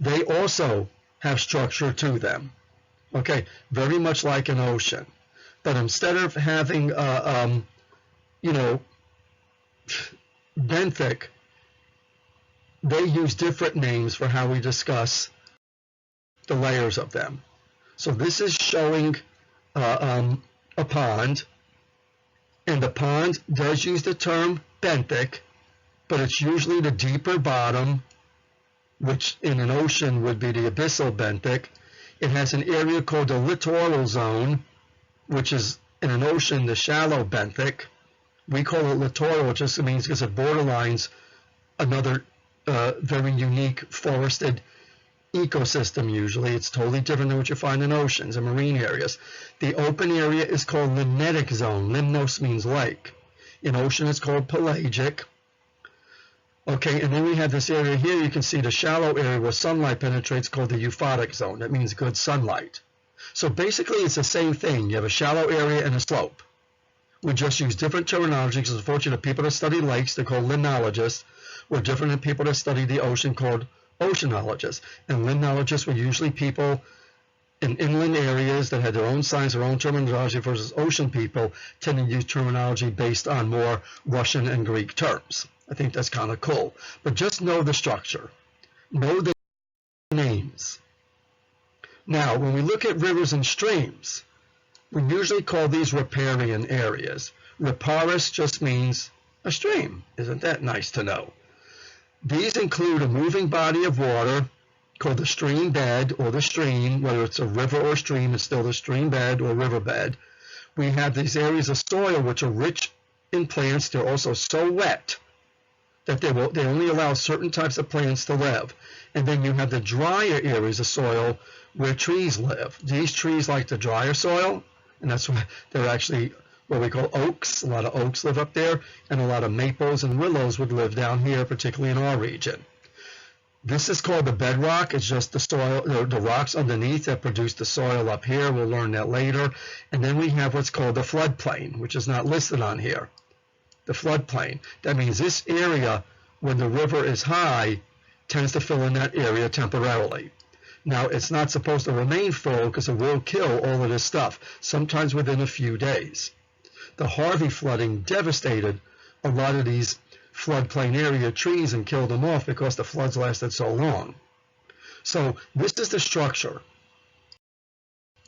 they also have structure to them. Okay, very much like an ocean. But instead of having, benthic, they use different names for how we discuss the layers of them. So this is showing a pond, and the pond does use the term benthic, but it's usually the deeper bottom, which in an ocean would be the abyssal benthic. It has an area called the littoral zone, which is in an ocean the shallow benthic. We call it littoral, it just means because it borderlines another very unique forested ecosystem usually. It's totally different than what you find in oceans and marine areas. The open area is called limnetic zone. Limnos means lake. In ocean it's called pelagic. Okay, and then we have this area here, you can see the shallow area where sunlight penetrates called the euphotic zone. That means good sunlight. So basically it's the same thing. You have a shallow area and a slope. We just use different terminology because unfortunately people that study lakes, they're called limnologists, were different than people that study the ocean called oceanologists. And limnologists were usually people in inland areas that had their own science, their own terminology, versus ocean people tend to use terminology based on more Russian and Greek terms. I think that's kind of cool. But just know the structure. Know the names. Now, when we look at rivers and streams, we usually call these riparian areas. Riparis just means a stream. Isn't that nice to know? These include a moving body of water called the stream bed or the stream. Whether it's a river or stream, it's still the stream bed or riverbed. We have these areas of soil which are rich in plants. They're also so wet that they only allow certain types of plants to live. And then you have the drier areas of soil where trees live. These trees like the drier soil, and that's why they're actually what we call oaks. A lot of oaks live up there, and a lot of maples and willows would live down here, particularly in our region. This is called the bedrock. It's just the soil, the rocks underneath that produce the soil up here. We'll learn that later. And then we have what's called the floodplain, which is not listed on here. The floodplain. That means this area, when the river is high, tends to fill in that area temporarily. Now, it's not supposed to remain full because it will kill all of this stuff, sometimes within a few days. The Harvey flooding devastated a lot of these floodplain area trees and killed them off because the floods lasted so long. So this is the structure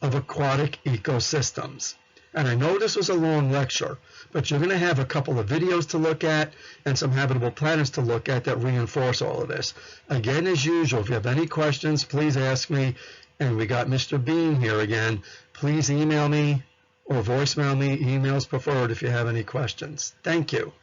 of aquatic ecosystems. And I know this was a long lecture, but you're going to have a couple of videos to look at and some habitable planets to look at that reinforce all of this. Again, as usual, if you have any questions, please ask me. And we got Mr. Bean here again. Please email me or voicemail me. Emails preferred if you have any questions. Thank you.